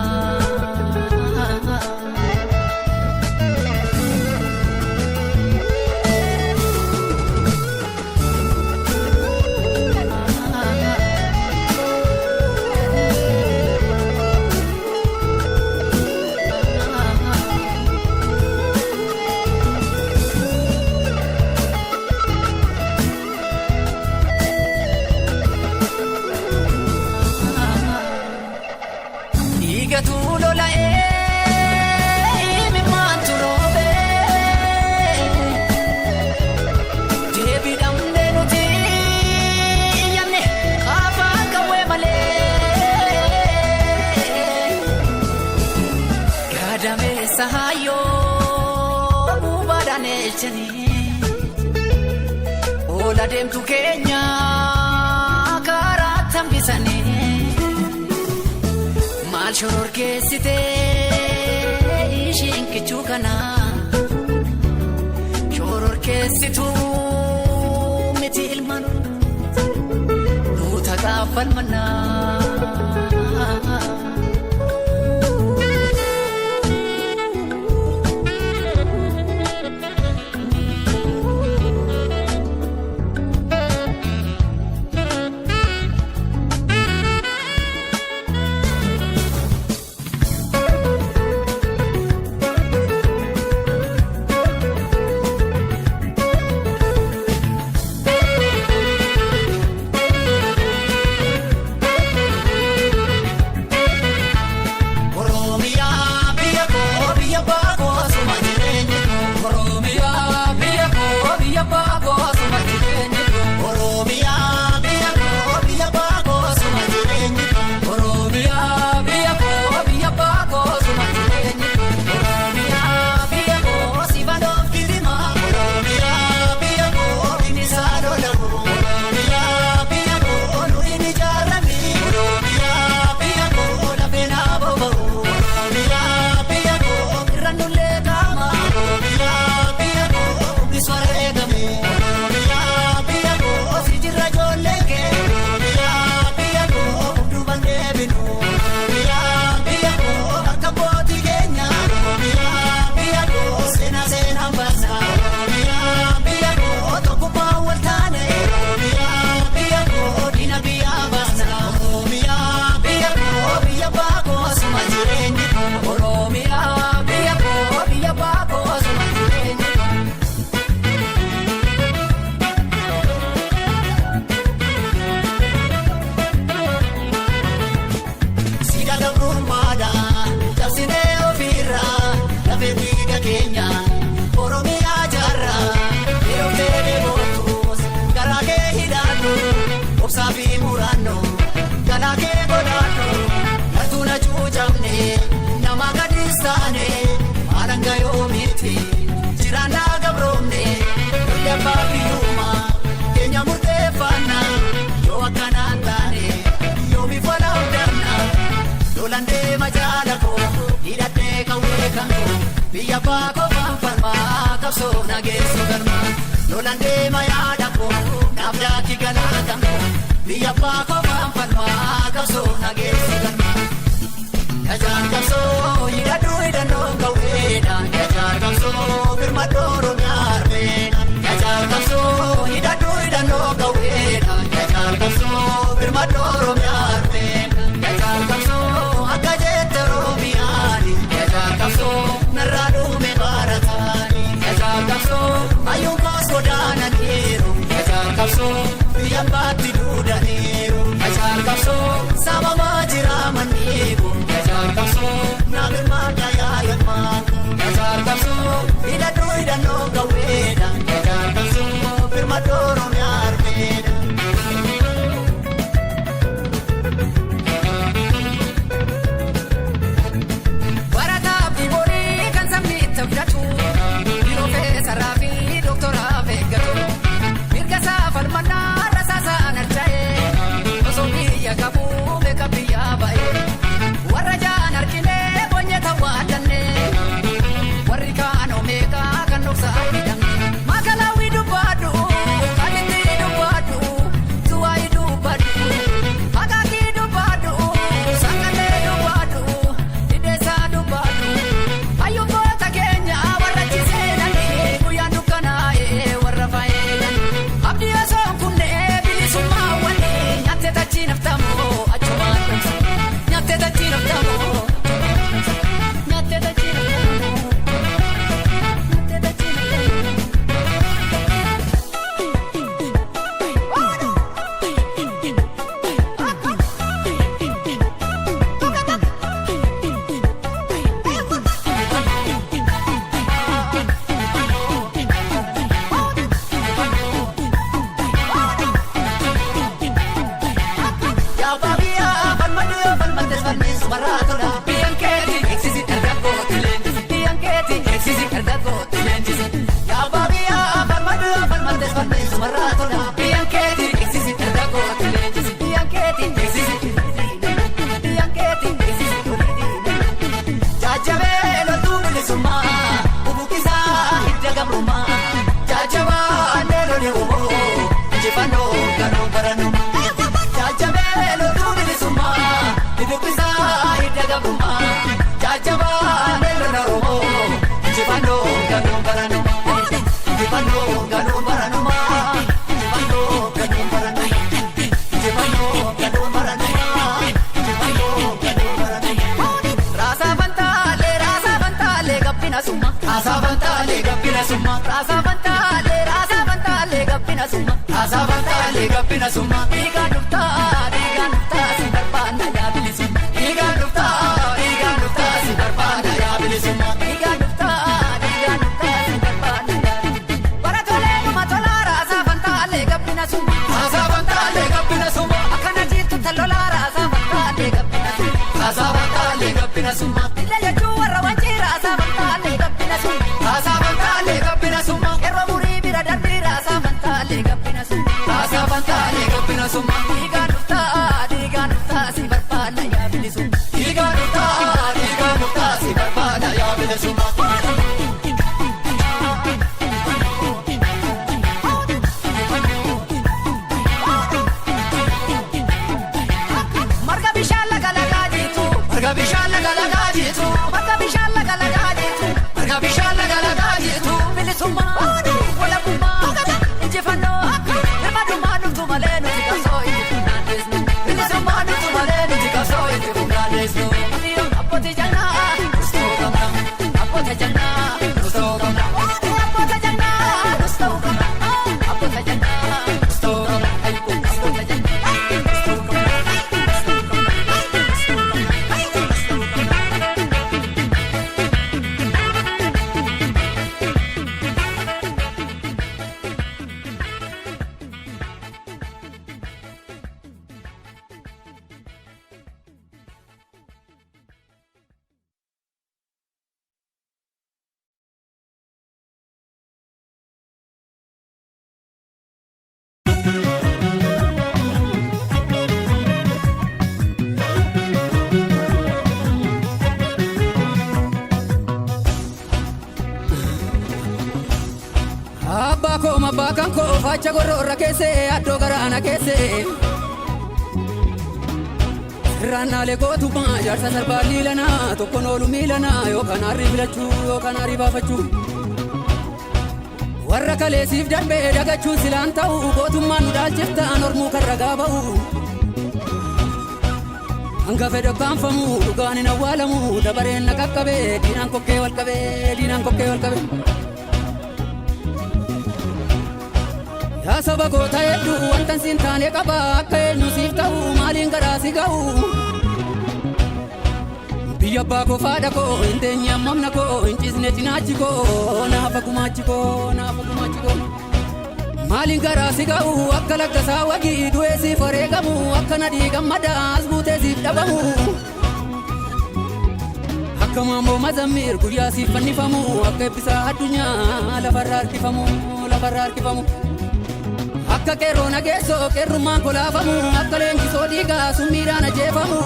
Lola hayo mubadane chani ola demtu kenya karatam bisane mal shoror ke site ishin kichukana shoror ke situ miti ilmanu nuta gafal mana Biya bako fanfarma kapso nageso garma Nolande mayada ko nabda ki galatam Biya bako fanfarma kapso nageso garma Yajar kapso yidadu idano kaweda Yajar kapso birma doro nyarveda Yajar kapso yidadu idano kaweda Yajar kapso birma doro nyarveda Yajar kapso akajetero miyani Yajar kapso naradu me baratani Yajar kapso ayun kaso dana niru Yajar kapso yambati duda niru Yajar kapso sama majira manibu Yajar kapso nabir makaya yamaka Yajar kapso ida no gaweda Yajar kapso firma doro me arveda Warra jaan argine bonye tawaaddanne warri kaan omeeqaa kan dhoksaa fidan dubbisa idagabuma jajaba neerna romo jibano ganu baranuma jibano ganu baranuma jibano ganu baranuma jibano ganu baranuma jibano ganu baranuma rasa bantale gabbina summa rasa bantale gabbina summa rasa bantale gabbina summa rasa bantale gabbina summa diga dufta si barbana ya bilisumma diga dufta si barbana ya bilisumma diga dufta si barbana ya baratole matola rasa bantale gabbina summa akana jitu talola rasa bantale gabbina summa illa juwara wanchi rasa bantale gabbina summa erro muri bira darbi rasa bantale gabbina summa diga dufta si barbana ya bilisumma diga dufta si barbana ya bilisumma marga bishala galaga jitu marga bishala galaga jitu bilisumma wala bumma injifano irmaduma nuftu malenu tikasoi bilisumma nuftu malenu tikasoi tikungalesno apoti jana gustokamna apoti jana gustokamna apoti jana gustokamna apoti jana gustokamna apoti jana Abbakan ko facha gorora kese addo garana kese ranale go tu ma jarsa sarbali lana to konolu milana yo kanari bilachu yo kanari bafachu warra kale sif darbe dagachu silantau go tu man dalchefta normu karraga bau anga fedo kanfamu dugani na walamu dabare nakakabe dinan kokke walkabe Saba kota yeddu wantan sintane qaba akka eenyu siif ta'u maaliin garaasi ga'u biyya abbaa koo faadha koo hin teenye ammamna koo hin cisne cinaachi koo naafa gumaachi koo maaliin garaasi ga'u akka laggasaa wagii du'ee siif wareegamu akka nadhii gammadaas buutee siif dhabamu akka maammoo mazammiir guyyaa siif fannifamu akka eebbisaa addunyaa lafarraa harkifamu akka qeerroo nageessoo qeerrummaan kolaafamu akka leenjisoo dhiigaa summiidhaan ajjeefamu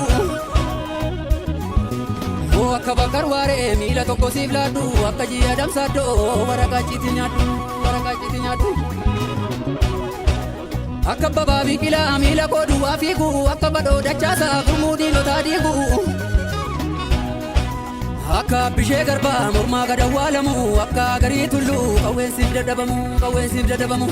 moo akka bakkar waaree miila tokko siif laaddu akka ji'a damsaaddoo waraqaachiiti nyaaddu akka babaa biqilaa miila koo duwwaa fiigu akka badhoo dachaasaa gurmuu diinotaa diigu akka bishee garbaa mormaa gadawwaalamu akka garii tulluu qawweensiif dadhabamu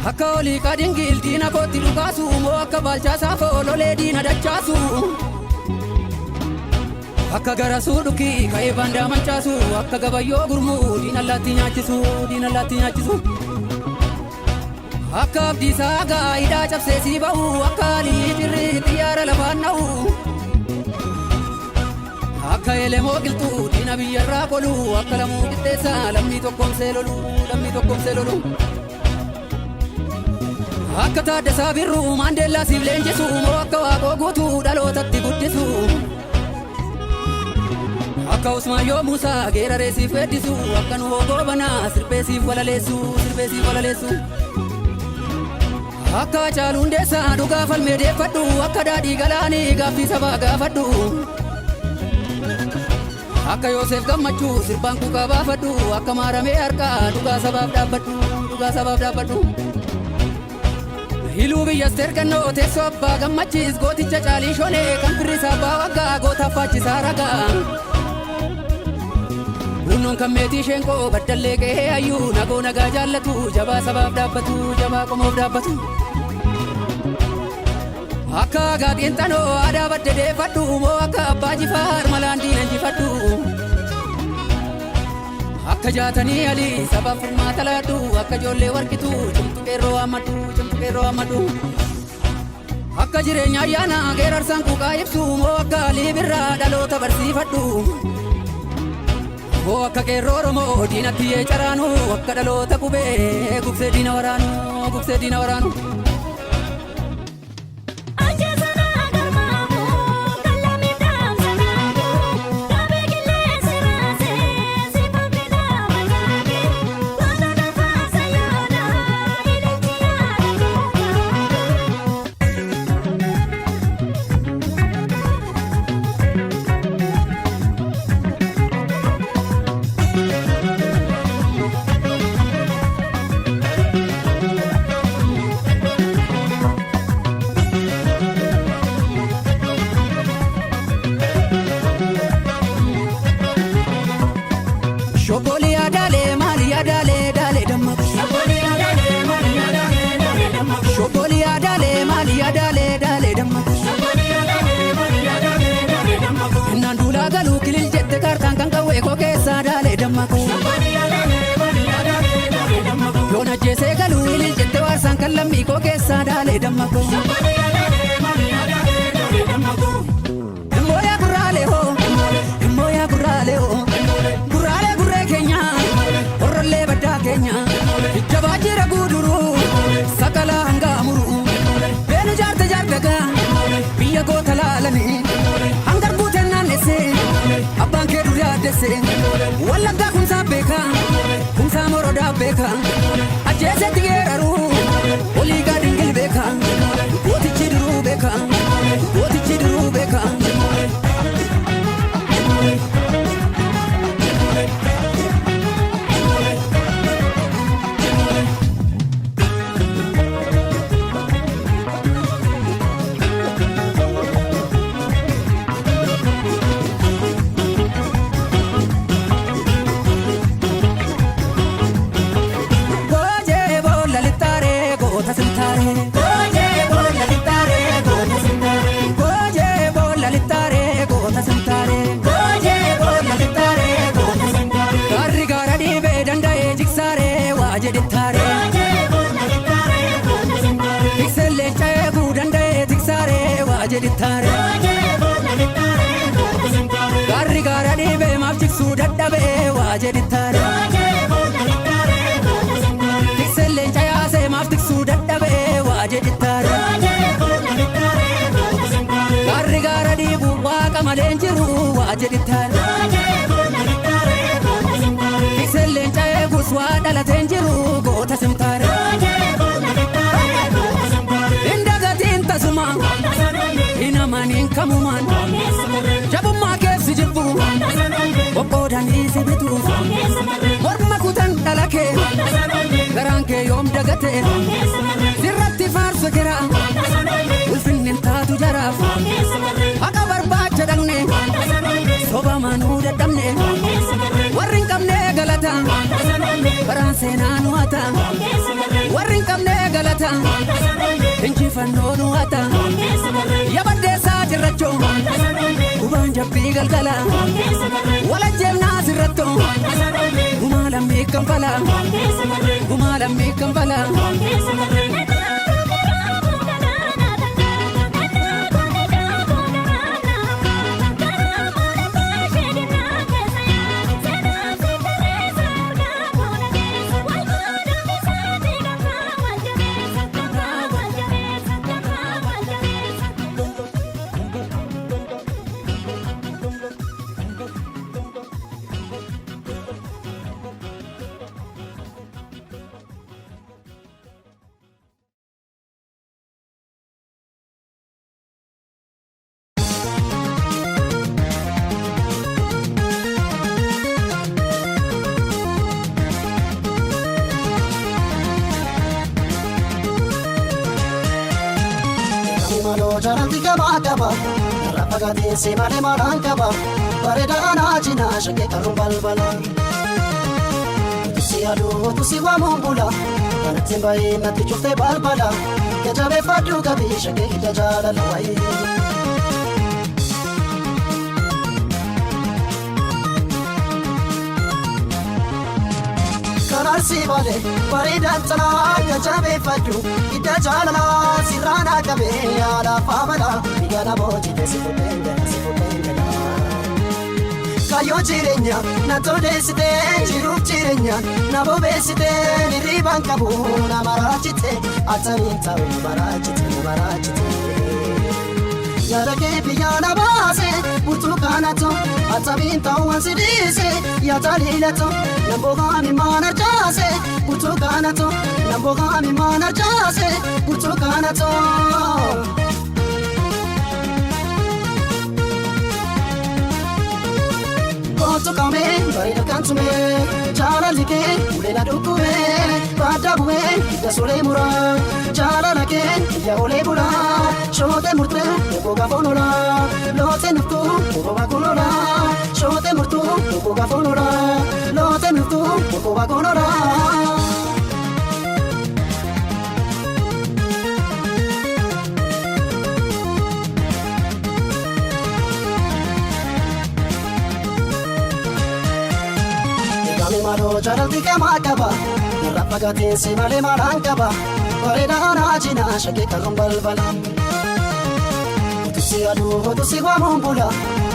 akka olii kadingil diina kootti dhugaasu moo akka baalchaasaa foololee diina dachaasu akka garasuu dhukii ka'ee baandaa mancaasu akka gabayyoo gurmuu diina allaatti nyaachisu akka abdiisaa gaa'idhaa cabsee sii ba'u akka alii jirrii xiyyaara lafaan na'u akka elemoo qilxuu diina biyyarraa qolu akka lamuu qixxeessaa lammii tokkomsee lolu akka taaddasaa birruu maandeellaa siif leenjisu moo akka waaqoo guutuu dhalootatti guddisu akka usmaayyoo muusaa geeraree siif weeddisu akka nu hogoobanaa sirbee siif walaleessu akka caaluun deessaa dhugaa falmee deeffadhu akka daadhii galaanii gaaffii sabaa gaafadhu akka Yoosef gammachuu sirbaan kuukaa baafadhu akka maaramee harkaa dhugaa sabaaf dhaabbadhu dhugaa sabaaf dhaabbadhu. Hiluu biyyas tergannoo teessoo abbaa gammachiis gooticha caalii shonee kan firrisaa abbaa waggaa gootaaf faachisaa ragaa. Hunnoon kan meetii sheenqoo baddallee qe'ee hayyuu nagoo nagaa jaallatu jabaa sabaaf dhaabbatu jabaa qomoof dhaabbatu. Akka gaadhiin xanoo aadaa badde deeffadhu moo akka abbaa jifaar malaan diina injifadhu. Akka jaatanii alii sabaaf furmaata laadhu akka ijoollee warqituu cimtu qeerroo hammadhu cimtu qeerroo hammadhu. Akka jireenya ayyaana geerarsaan kuuqaa ibsu moo akka alii birraa dhaloota barsiifadhu. Moo akka qeerroo Oromoo diinatti yee caraanu akka dhaloota qubee gugsee diina waraanu gugsee diina waraanu. Shoboli adale mali adale dale dammaku. Shoboli adale mali adale dale dammaku. Shoboli adale mali adale dale dammaku. Shoboli adale mali adale dale dammaku. Nandula galu kilil jette kartan kan kawe ko keessa dale dammaku. Shoboli adale mali adale dale dammaku. Yona jese galu kilil jette warsan kan lammi ko keessa dale dammaku. Shoboli adale mali adale dale dammaku. Moya gurale ho, moya gurale ho. Orollee baddaa keenya jabaa jira guuduru sakala hanga amuru beenu jaarte jaardagaa biyya goota laalanii hangar guuteen naannesse abbaan kee dur yaaddesse wallaggaa kumsaa beeka kumsaa morodaa beeka ajjeesetti geeraru olii gaadingil beeka gootichi duruu beeka gootichi duruu beeka. Garri gara dhiibee maaf jiksuu dadhabee waa jedhittaare. Tikselleen cayaasee maaf tiksuu dadhabee waa jedhittaare. Garri gara dhiibuu waaqa maleen jiru waa jedhittaare. Tikselleen cayeegus waa dhalateen jiru goota simtaare. Indagatiin tasuma hinamaniin kamumaan jabummaa keessi jibbu boqqoodanii si bitu morma kutan dhala kee garaan kee yoom dagate sirratti faarsu jira ulfinnin taatu jaraaf haqa barbaacha dhaqne soba manuu dadhabne warri hin qabne galata baraan seenaa nu hata warri hin qabne galata injifannoo nu hata yabaddeessaa jirrachoo gubaan jabbii galgala walajjeemnaa sirrattoo gumaa lammii kanfala gumaa lammii kanfala. jaalalti gamaa qaba Rafa gateesse malee maalaan qaba Bareedaa naajinaa shakkee qaruun balbala Tusi aduu tusi waamuun bula Kanatti baay'ee natti cuftee balbala Jajabeeffadhu gabii shakkee hidda jaalala wayii Kanarsi bale bareedaan tanaa jajabeeffadhu hidda jaalala sirraanaa qabee yaada faamala Biyyaana boojite si fuudheengadha Kayyoo jireenya na todeessite jiruuf jireenya na bobeessite nirriibaan qabu na maraachite Atamiin ta'u na maraachite Yaada kee biyyaana baase burtukaanato Atamiin ta'u wansi dhiise yaada liilato Nambogaami maan arjaase burtukaanato Nambogaami maan arjaase burtukaanato Kame bareeda kan tume jaalalli kee ulee na dhukkube baaddaa bu'ee hidda solee mura jaalala kee iyya olee bula shootee murtee tokko gaafoon ola lootee nuftuu tokko baakoon ola shootee murtuu tokko gaafoon ola lootee nuftuu tokko baakoon ola. Malo jaalalti gamaa qaba Rafa gateesse malee maalaan qaba Bareedaa naajinaa shakkee qaruun balbala Tusi aduu tusi waamuun bula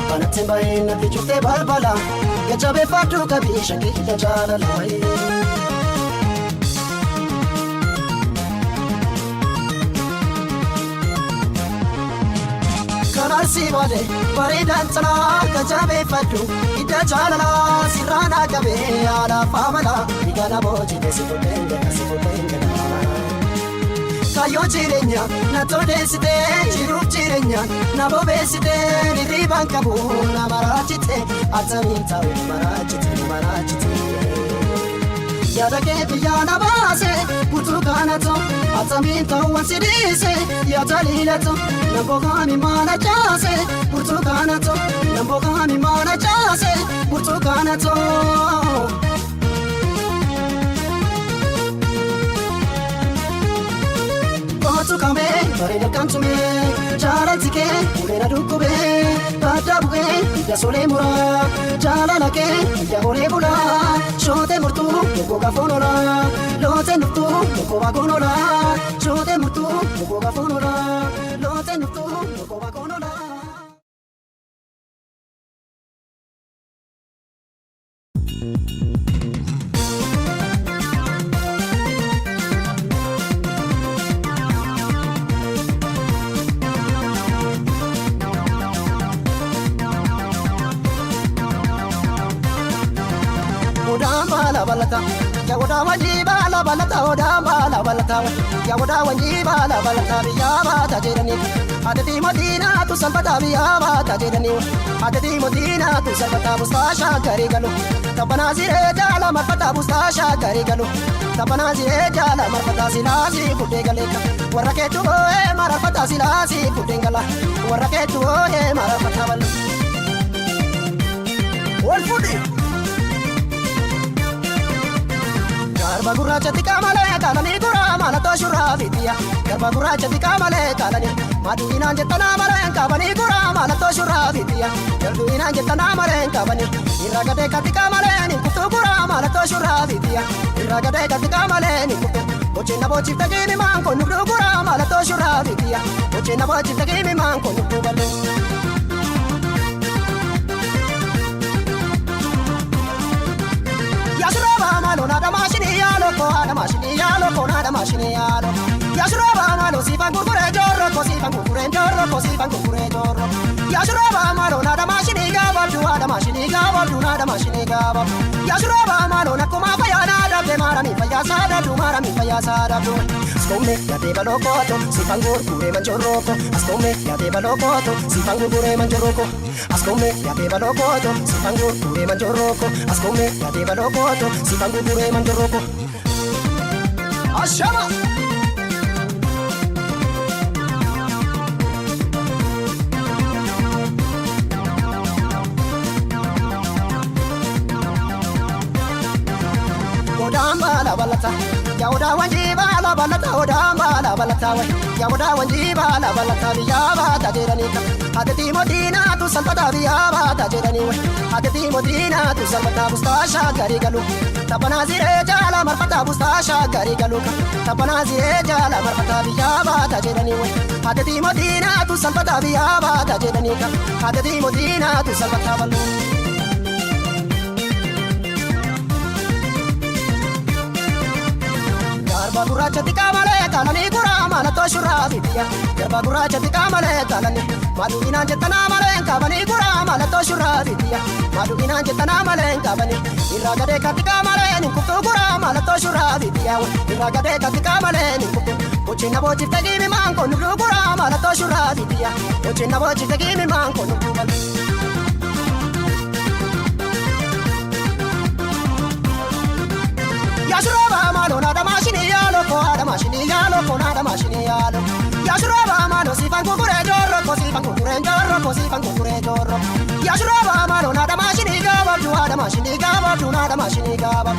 Kanatti baay'ee natti cuftee balbala Jajabeeffadhu gabii shakkee hidda jaalala wayii Kanarsi bale bareedaan tanaa jajabeeffadhu hidda jaalala sirraanaa qabee yaada faamala Biyyaana boojite si fuudheengadha Kayyoo jireenya na todeessite jiruuf jireenya na bobeessite nirriibaan qabu na maraachite Atamiin ta'u na maraachite Yaada kee biyyaana baase burtukaanato Atamiin ta'u wansi dhiise yaada liilato Nambogaami maan arjaase burtukaanato Nambogaami maan arjaase burtukaanato Kame bareeda kan tume jaalalti kee ulee na dhukkube baaddaa bu'ee hidda solee mura jaalala kee iyya olee bula shootee murtuu tokko gaafoon ola lootee nuftuu tokko baakoon ola shootee murtuu tokko gaafoon ola lootee nuftuu tokko baakoon ola. Balata, ya wada wanji bala balata, wada bala balata, ya wada wanji bala balata, biya bata jedani. Adati Madina tu salbata biya bata jedani. Adati Madina tu salbata mustasha kari galu. Tabana zire jala marfata mustasha kari galu. Tabana zire jala marfata silasi kude galeka. Waraketu oe marfata silasi kude gala. Waraketu oe marfata bal. Wolfudi. Garba gurraachatti qaamalee kaalanii guraa maalatoo shurraa fitiya. Garba gurraachatti qaamalee kaalanii maduinaan jettanaa mareen qaabanii guraa maalatoo shurraa fitiya. Garduinaan jettanaa mareen qaabanii irra gadee katti qaamalee ni kuttuu guraa maalatoo shurraa fitiya. Irra gadee katti qaamalee ni kuttuu bochiin na bochiifte kiimi maan kun nubduu guraa maalatoo shurraa fitiya. Bochiin na bochiifte kiimi maan kun nubduu ballee. Yasroba malo nada mashini yalo ko nada mashini yalo ko nada mashini yalo Yasroba malo si fan gurgure jorro ko si fan gurgure jorro ko si fan gurgure jorro Yasroba malo nada mashini gabab du nada mashini gabab du nada mashini gabab Yasroba malo nakuma faya nada be marami faya sada du marami faya sada du Ascome ya te balokoto si fan gurgure manjorro ko Ascome ya te balokoto si fan gurgure manjorro ko Ascome ya te balokoto si fan gurgure manjorro ko Ascome ya te balokoto si fan gurgure manjorro ko Ashama balata ya oda wanji bala balata oda bala balata wa ya oda wanji bala balata biya bata jedani ka adati modina tu salpata biya bata jedani wa adati modina tu salpata bustasha gari galu tapana zire jala marfata bustasha gari galu tapana zire jala marfata biya bata jedani wa adati modina tu salpata biya bata jedani ka adati modina tu salpata balu Garba gurracha tika male kalani gura mala to shurabi dia Garba gurracha tika male kalani madu ina jetana male kabani gura mala to shurabi dia madu ina jetana male kabani iraga de katika male ninkutu gura mala to shurabi dia iraga de katika male ninkutu Ochina bochi tagi mi manko nuru gura mala to shurabi dia Ochina bochi tagi mi manko nuru bal Yashuraba malo nada mashini yalo ko nada mashini yalo ko nada mashini yalo Yashuraba malo sifan kukure jorro ko sifan kukure jorro ko sifan kukure jorro Yashuraba malo nada mashini gaba tu nada mashini gaba tu nada mashini gaba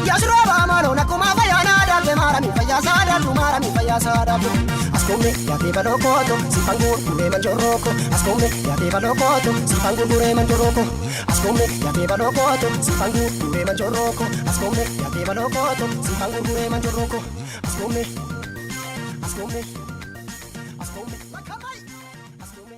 Yashuraba malo nakuma faya nada te mara mi faya sada tu mara mi faya sada tu Askome ya te balo koto sifan kukure manjorro ko Askome ya te balo koto sifan kukure manjorro ko Askome ya te balo koto sifan kukure manjorro ko Askome ya te balo koto sifan kukure manjorro ko Askome Askome Askome makamai Askome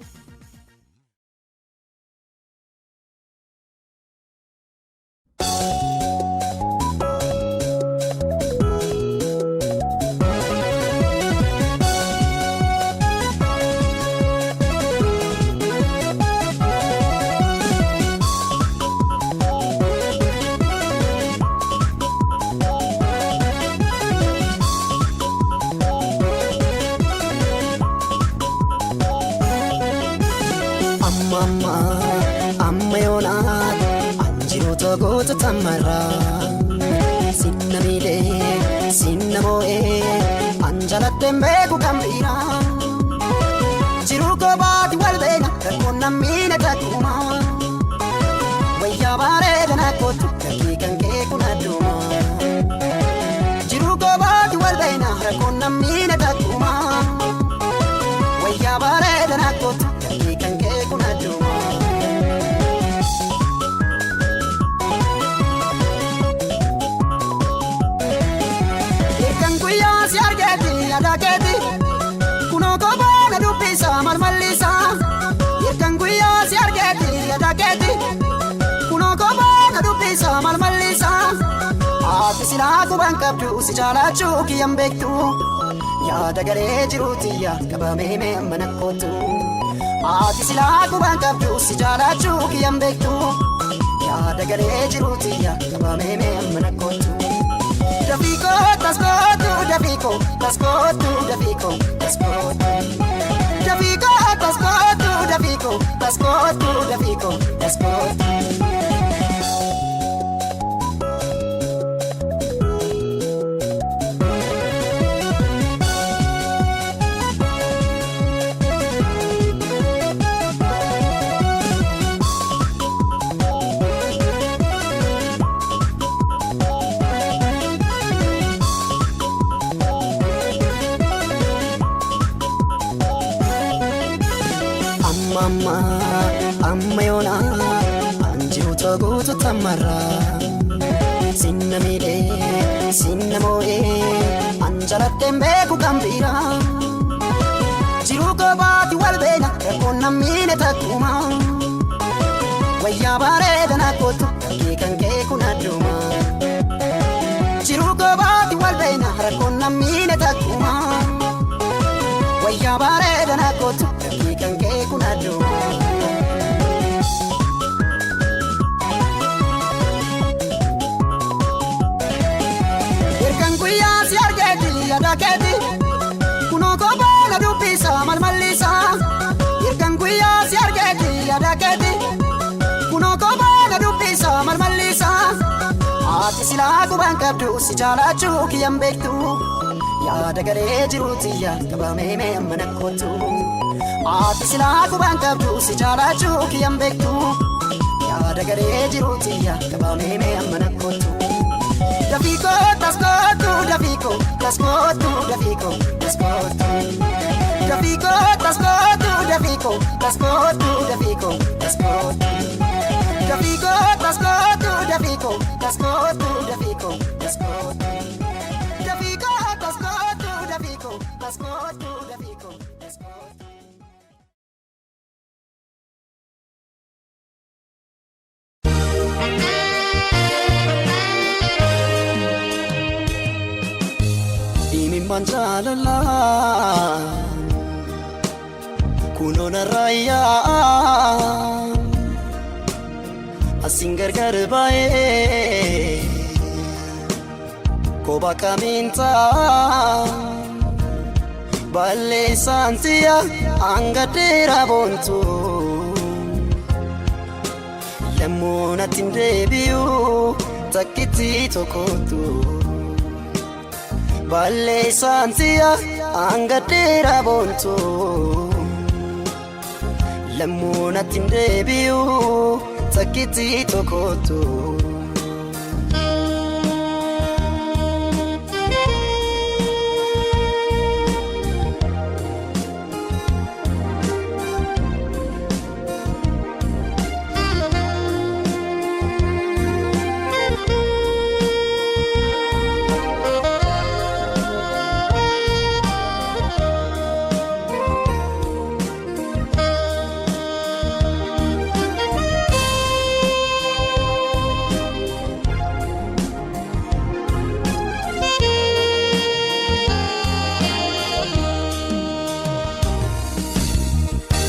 Amma yonaan anjiru togoota tamara Sinna miilee sinna moo'ee anjalateen beeku kan biraa Jiru kobaati wal beena rakkoon nammiina takkuma Wayyaa bareedana kootu gatii kan kee kun adduma Jiru kobaati wal beena rakkoon nammiina takkuma Wayyaa bareedana kootu gatii kan kee kun adduma Si argeti adaketi kuno kobo na dubisa malmalisa Yerkan guya si argeti adaketi kuno kobo na dubisa malmalisa Ati sila kuban kabdu si jalachu kiyam bektu Yaada garee jiruti ya kabame me manakotu Ati sila kuban kabdu si jalachu kiyam bektu Yaada garee jiruti ya kabame me manakotu Dafiko, tascotu, Dafiko, tascotu, Dafiko, tascotu. Dafiko, tascotu, Dafiko, tascotu, Dafiko, tascotu. Amma yonaan anjiru togoota tamara Sinna miilee sinna moo'ee anjalateen beeku kan biraa Jiru kobaati wal beena rakkoon nammiina takkuma Wayyaa bareedana kootu gatii kan kee kun adduma Jiru kobaati wal beena rakkoon nammiina takkuma Wayyaa bareedana kootu gatii kan kee kun adduma Si argeti adaketi kuno kobo na dubisa malmalisa Yerkan guya si argeti adaketi kuno kobo na dubisa malmalisa Ati sila kuban kabdu si jalachu kiyam bektu Yaada garee jiruti ya kabame me manakotu Ati sila kuban kabdu si jalachu kiyam bektu Yaada garee jiruti ya kabame me manakotu Dafico, tascotu, Dafico, tascotu, Dafico, tascotu. Dafico, tascotu, Dafico, tascotu, Dafico, tascotu. Dafico, tascotu, Dafico, tascotu, Dafico, tascotu. Dafico, tascotu, Dafico, tascotu, Dafico, tascotu. Manjalala kunona raya asingar garbae koba kaminta balle santia angatera bontu lemona tindebiu takiti tokotu balle santia angatera bontu lemona tindebiu takiti tokotu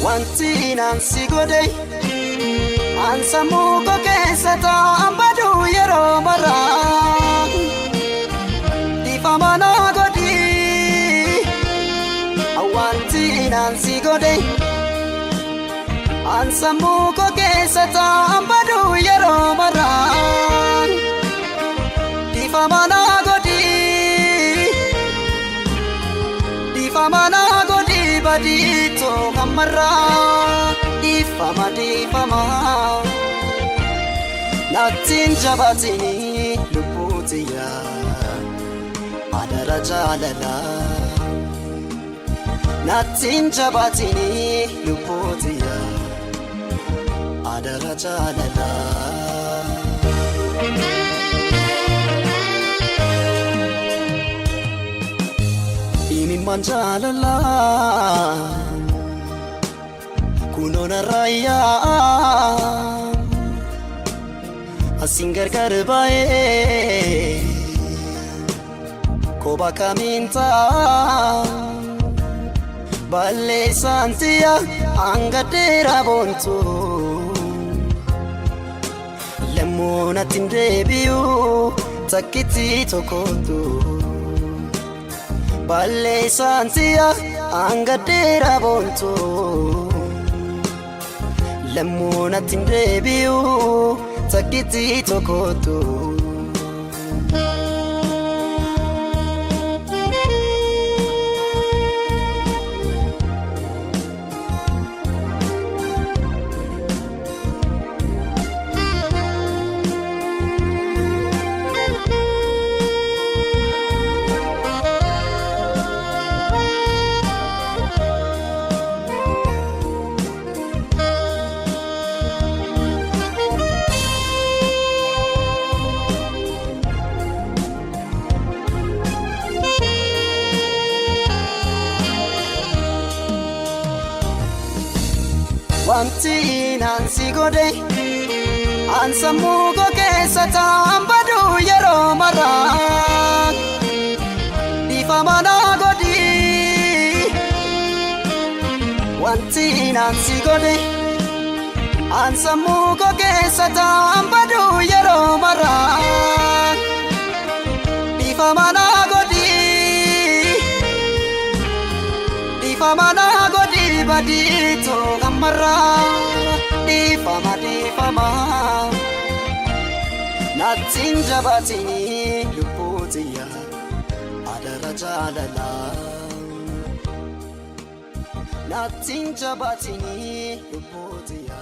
wanti nansi godhe ansamu ko keessata ambadu yero mara difamana godi wanti nansi godhe ansamu ko keessata ambadu yero mara difamana godi badito kamara difama natin jabatini luputiya adara jalala natin jabatini luputiya adara jalala manjalala kunona raya asingar garbae koba kaminta balle santia angatera bontu lemona tindebiu takiti tokotu balle santia angatera bontu lemona tindebiu takiti tokotu wanti nansi godhe ansamu ko keessata ambadu yero mara difamana godi wanti nansi godhe ansamu ko keessata ambadu yero mara difamana godi badito kamara difama natin jabatini luputiya adara jalala natin jabatini luputiya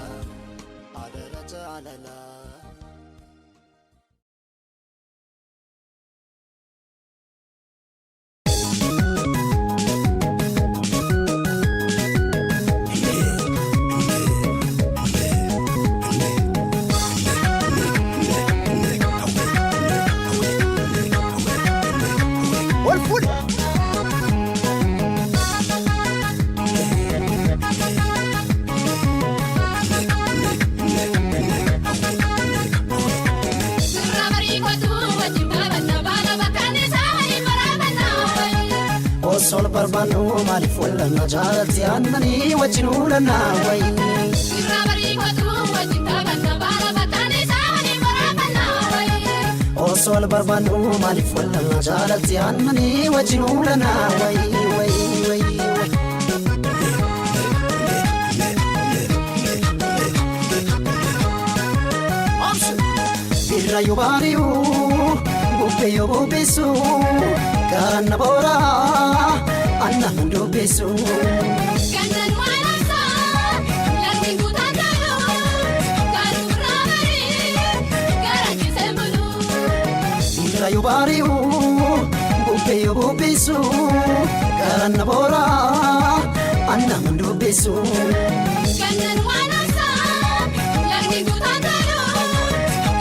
adara jalala osol barbanu malif wala najalati annani wajinulana way osol barbanu malif wala najalati annani wajinulana way way way birra yubariu gubbe yobubisu karana bora anna mundubisu kannan walasa lati gutandalo karurabari karakisembulu birra yubariu gubbe yobubisu karana bora anna mundubisu kannan walasa lati gutandalo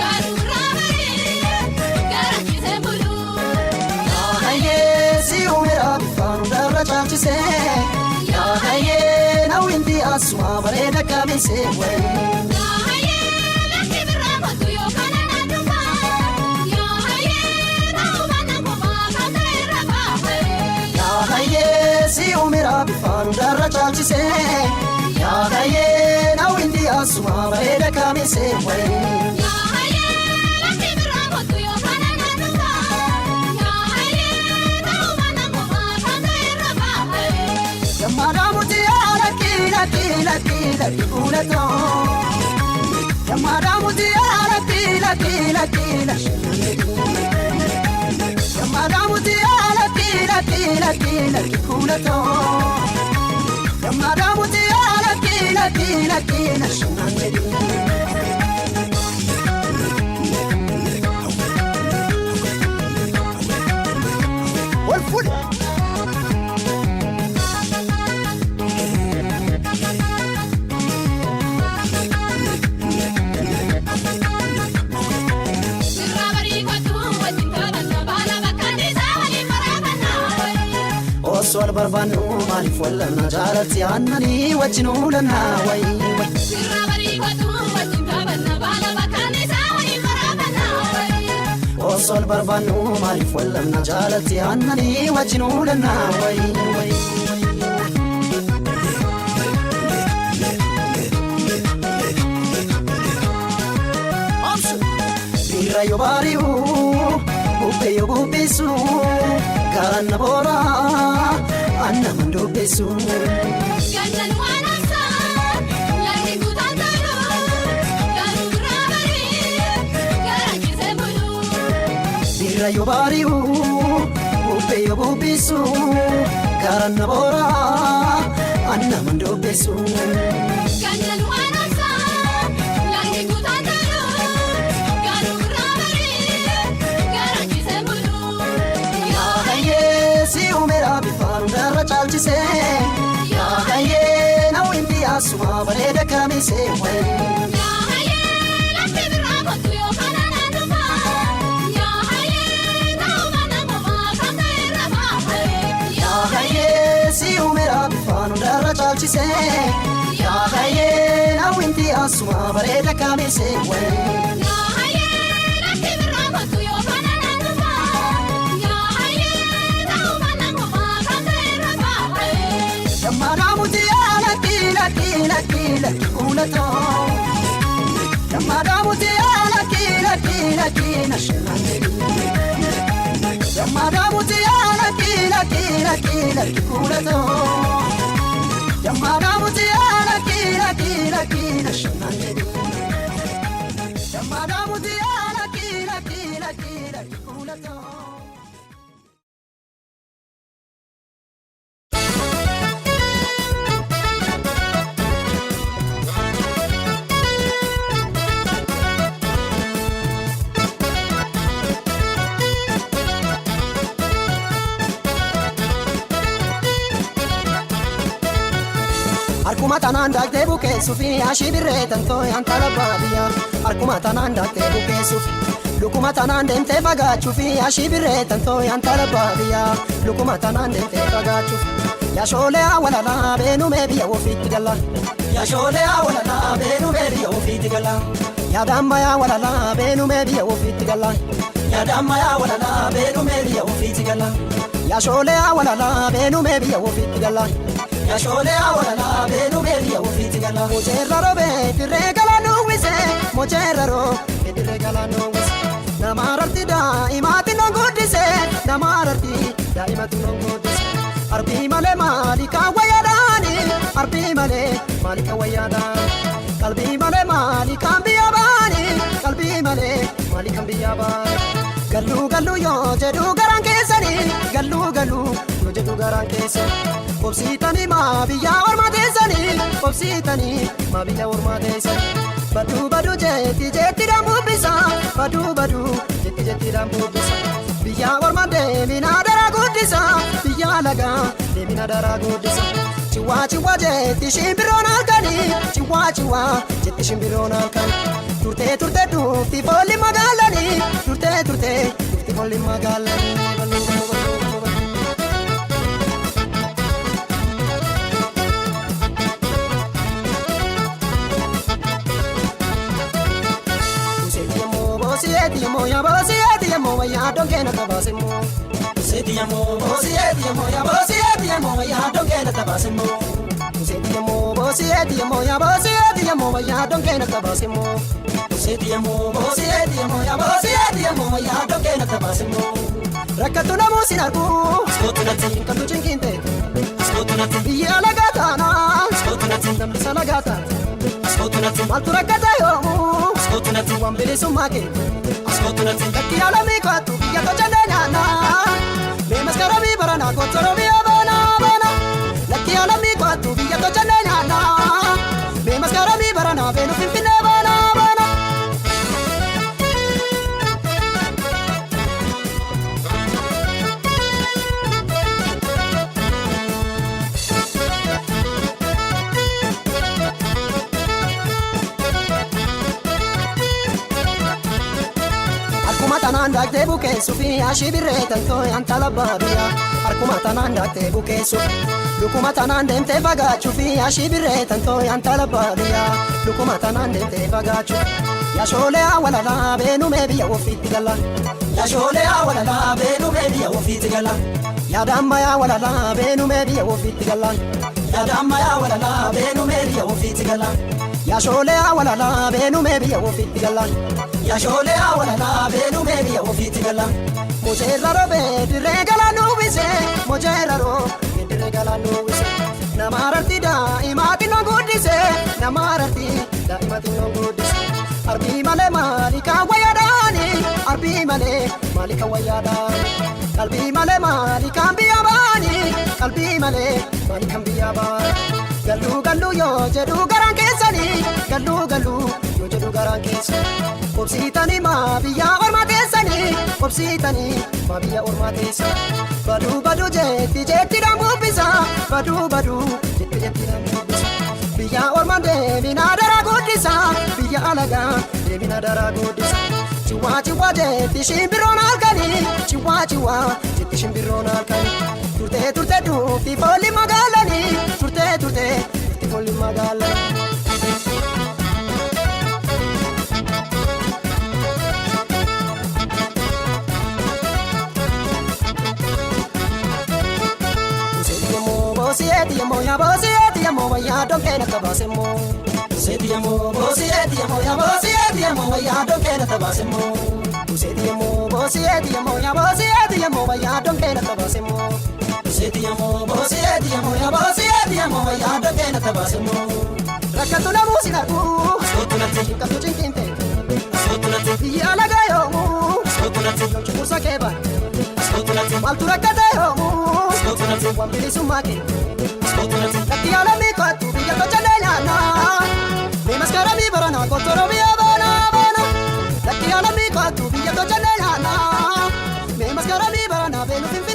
karurabari karakisembulu Chachise ya haye na windi aswa bareda kamise we ya haye lati biramo tuyo kanana tufa ya haye na umana ngoma kandera bawe ya haye si umira bifan darra chachise ya haye na windi aswa bareda kamise we ya haye lati biramo tuyo kanana tufa ya haye na umana ngoma kandera bawe Yamaramuti ala kila kila kila kulato Yamaramuti ala kila kila kila Yamaramuti ala kila kila kila kulato Yamaramuti ala kila kila kila والفل osol barbanu malif wala najalati annani wajinulana way way osol barbanu malif wala najalati annani wajinulana way way birra yubariu gubbe yobubisu karana bora anna mundubisu kannan walasa lati gutandalo karurabari karakisembulu birra yubariu gubbe yobubisu karana bora anna mundubisu kannan walasa lati gutandalo karurabari karakisembulu ya haye si umira bifan darra chalchise ya haye na windi aswa bareda kamise way ya haye lati biramo tuyo kanana tufa ya haye na umana ngoma kandera bawe ya haye si umira bifan darra chalchise ya haye na windi aswa bareda kamise way ya haye lati biramo tuyo kanana tufa ya haye na umana ngoma kandera bawe Yamaramuti ala kila kila kila kulato Yamaramuti ala kila kila kila Yamaramuti ala kila kila kila kulato Yamaramuti ala kila kila kila Yamaramuti ala kila kila kila kulato Arkuma tanan dagde buke sufi ashi birre tanto antala badia Arkuma tanan dagde buke sufi Lukuma tanan dente fagachu fi ashi birre tanto antala badia Lukuma tanan dente fagachu Ya shole awala la benu me biya wo fit galla Ya shole awala la benu me biya wo fit galla Ya damba ya wala la benu me biya wo fit galla Yadama ya walala benu mebi ya ofiti gala. Ya shole ya walala benu mebi ya ofiti gala. Ya shole ya walala benu mebi ya ofiti gala. Mocherra robe dire gala nuwise. Mocherra robe dire gala nuwise. Namararti da imati no godise. Namararti da imati no godise. Arbi male malika wayadani. Arbi male malika wayadani. Kalbi male malika biyabani. Kalbi male malika biyabani. Gallu gallu yo jedhu garan keessani. Gallu gallu yo jedhu garan keessani. Obsitani ma biya orma teessani. Obsitani ma biya orma teessani. Badu badu jetti jetti dambubisa. Badu badu jetti jetti dambubisa. Biya orma deemina dara guddisa. Biya laga deemina dara guddisa. Chiwa chiwa jetti shimbirona halkani. Chiwa chiwa jetti shimbirona halkani. Turte turte dufti folli magaalani. Turte turte dufti folli magaalani. Ballu ballu ballu ballu. Bosieti mo ya bosieti mo ya dongena tabasimo. Bosieti mo ya bosieti mo ya dongena tabasimo. Bosieti mo ya bosieti mo ya dongena tabasimo. Bosieti mo ya bosieti mo ya dongena tabasimo. Rakatu na musinarku skotunati katu chinkinte skotunati ya lagatana skotunati namsa lagata skotunati malturakata yo skotunati wambele sumake skotunati taki alami kwatu ya to chandana me maskara bi barana kotoro bi abana bana taki alami kwatu ya to chandana me maskara bi barana benu finfine bana bana. Tanan dakte buke sufi ashibire tanto antala babia. Arkuma tanan dakte buke sufi. Lukuma tanan demte fagachu fi ashibire tanto antala babia. Lukuma tanan demte fagachu. Ya shole awala la benu mebi ya ofiti gala. Ya shole awala la benu mebi ya ofiti gala. Ya damma ya wala la benu mebi ya ofiti gala. Ya damma ya wala la benu mebi ya ofiti gala. Ya shole awala la benu mebi ya ofiti gala. Ya shole awala la benu mebi ya ofiti gala. Mocherra robe dire gala nuwise. Mocherra robe dire gala nuwise. Namararti da imati no godise. Namararti da imati no godise. Arbi male malika wayadani. Arbi male malika wayadani. Kalbi male malika biyabani. Kalbi male malika biyabani. Gallu gallu yo jedhu garan keessani. Gallu gallu yo jedhu garan keessani. Obsitani ma biya orma teessani. Obsitani ma biya orma teessani. Badu badu jetti jetti dambubisa. Badu badu jetti jetti dambubisa. Biya orma deemina dara guddisa. Biya alaga deemina dara guddisa. Chiwa chiwa jetti shimbirona halkani. Chiwa chiwa jetti shimbirona halkani. Turte turte dufti folli magaalani. Turte turte dufti folli magaalani. Bosieti mo ya dongena tabasimo. Bosieti mo ya dongena tabasimo. Bosieti mo ya dongena tabasimo. Bosieti mo ya dongena tabasimo. Rakatu na musinarku skotunati katu chinkinte skotunati ya lagayo skotunati chukusa keba skotunati malturakata yo skotunati wambili sumake skotunati taki alami kwatu biya to chandana me maskara bi barana kotoro bi abana bana taki alami kwatu biya to chandana me maskara bi barana benu finfine